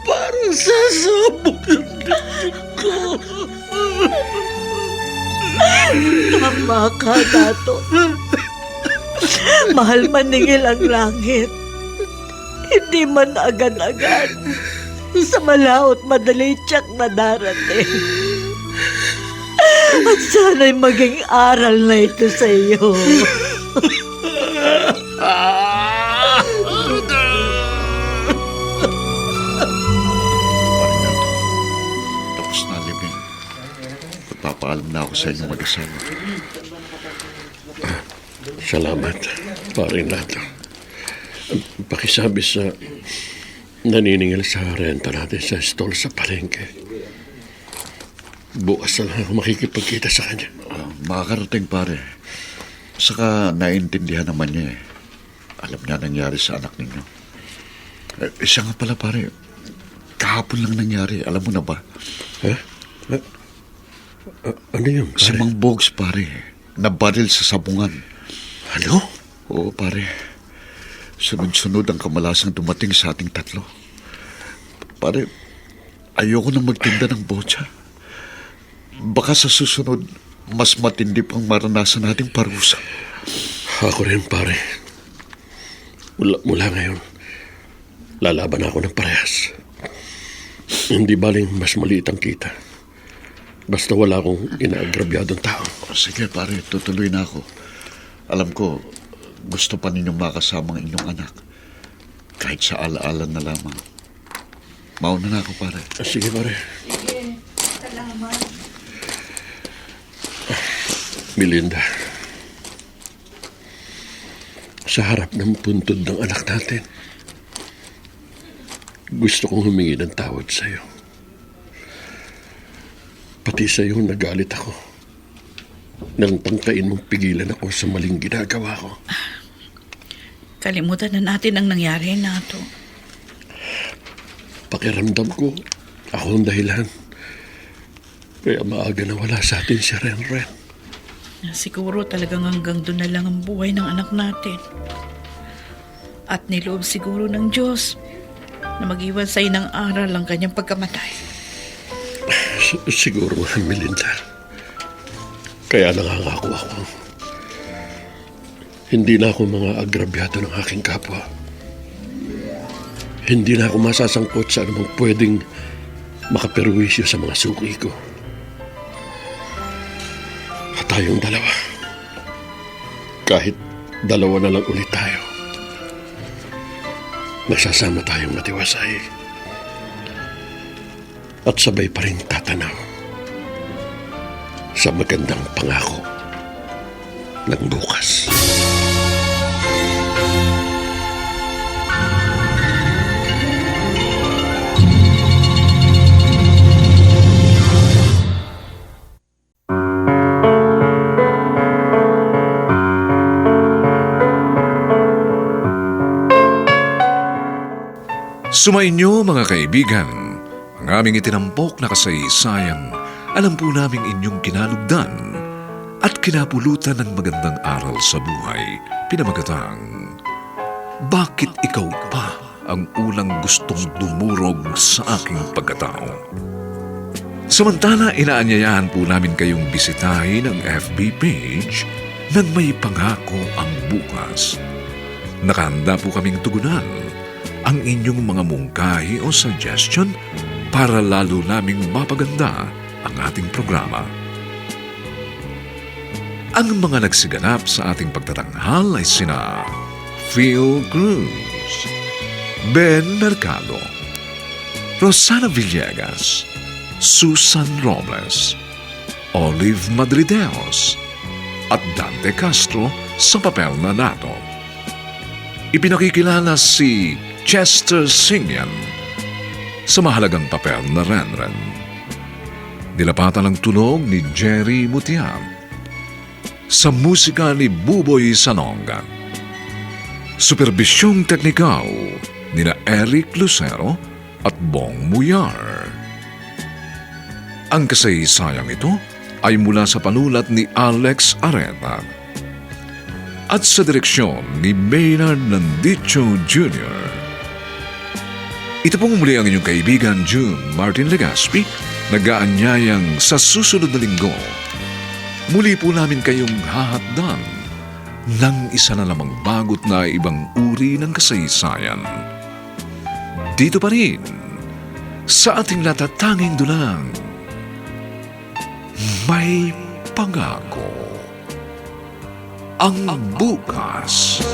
Parang sasabog ang dibdib ko. Tama ka, Nato. Mahal maningil ang langit. Hindi man agad-agad. Sa malaot madali tiyak na darating. At sana'y maging aral na ito sa iyo. Tapos na, Libing. Magpapaalam na ako sa inyo mag-asawa. Salamat, pare Nato. Pakisabi sa naniningil sa renta natin sa stall sa palengke. Bukas na lang ako makikipagkita sa kanya. Makakarating, pare. Saka naiintindihan naman niya eh. Alam niya nangyari sa anak ninyo. Siya nga pala, pare. Kahapon lang nangyari. Alam mo na ba? Ano yun, pare? Si Mang Bogs, pare. Nabaril sa sabungan. Ano? Oo, pare. Sunod-sunod ang kamalasang dumating sa ating tatlo. Pare, ayoko nang magtinda ng botsa. Baka sa susunod, mas matindi pang maranasan nating parusa. Ako rin, pare. Mula ngayon, lalaban ako ng parehas. Hindi baling mas maliit ang kita. Basta wala akong inaagrabyadong tao. Sige, pare, tutuloy na ako. Alam ko, gusto pa ninyong makasama ang inyong anak. Kahit sa alaala na lamang. Mauna na ako, pare. Sige, pare. Sige, salamat. Melinda, sa harap ng puntod ng anak natin, gusto kong humingi ng tawad sa'yo. Pati sa'yo nagalit ako. Nang tangkain mong pigilan ako sa maling ginagawa ko. Kalimutan na natin ang nangyari na to. Pakiramdam ko, ako ang dahilan. Kaya maaga na wala sa atin si Renren. Siguro talagang hanggang doon na lang ang buhay ng anak natin. At niloob siguro ng Diyos na mag-iwan sa'yo ng aral ang kanyang pagkamatay. Siguro nga, Melinda. Kaya nangangako ako. Hindi na ako mga agrabyado ng aking kapwa. Hindi na ako masasangkot sa anumang pwedeng makaperwisyo sa mga suki ko. At tayong dalawa, kahit dalawa na lang ulit tayo, nagsasama tayong matiwasay at sabay pa rin tatanaw sa magandang pangako ng bukas. Sumainyo mga kaibigan, ang aming itinampok na kasaysayan, alam po naming inyong kinalugdan at kinapulutan ng magandang aral sa buhay, pinamagatang, bakit ikaw pa ang unang gustong dumurog sa aking pagkatao? Samantala, inaanyayahan po namin kayong bisitahin ang FB page ng May Pangako ang Bukas. Nakahanda po kaming tugunan ang inyong mga mungkahi o suggestion para lalo naming mapaganda ang ating programa. Ang mga nagsiganap sa ating pagtatanghal ay sina Phil Cruz, Ben Mercado, Rosana Villegas, Susan Robles, Olive Madrideos at Dante Castro sa papel na Nato. Ipinakikilala si Chester Singyan sa mahalagang papel na Renren. Nilapatan ang tunog ni Jerry Mutian. Sa musika ni Buboy Sanonga. Superbisyong teknikal nina Eric Lucero at Bong Muyar. Ang kasaysayang ito ay mula sa panulat ni Alex Areta at sa direksyon ni Maynard Nandicho Jr. Ito pong muli ang inyong kaibigan June Martin Legaspi, nag-aanyayang sa susunod na linggo. Muli po namin kayong hahatdan ng isa na lamang bagot na ibang uri ng kasaysayan. Dito pa rin, sa ating natatanging dulang, May Pangako ang Bukas.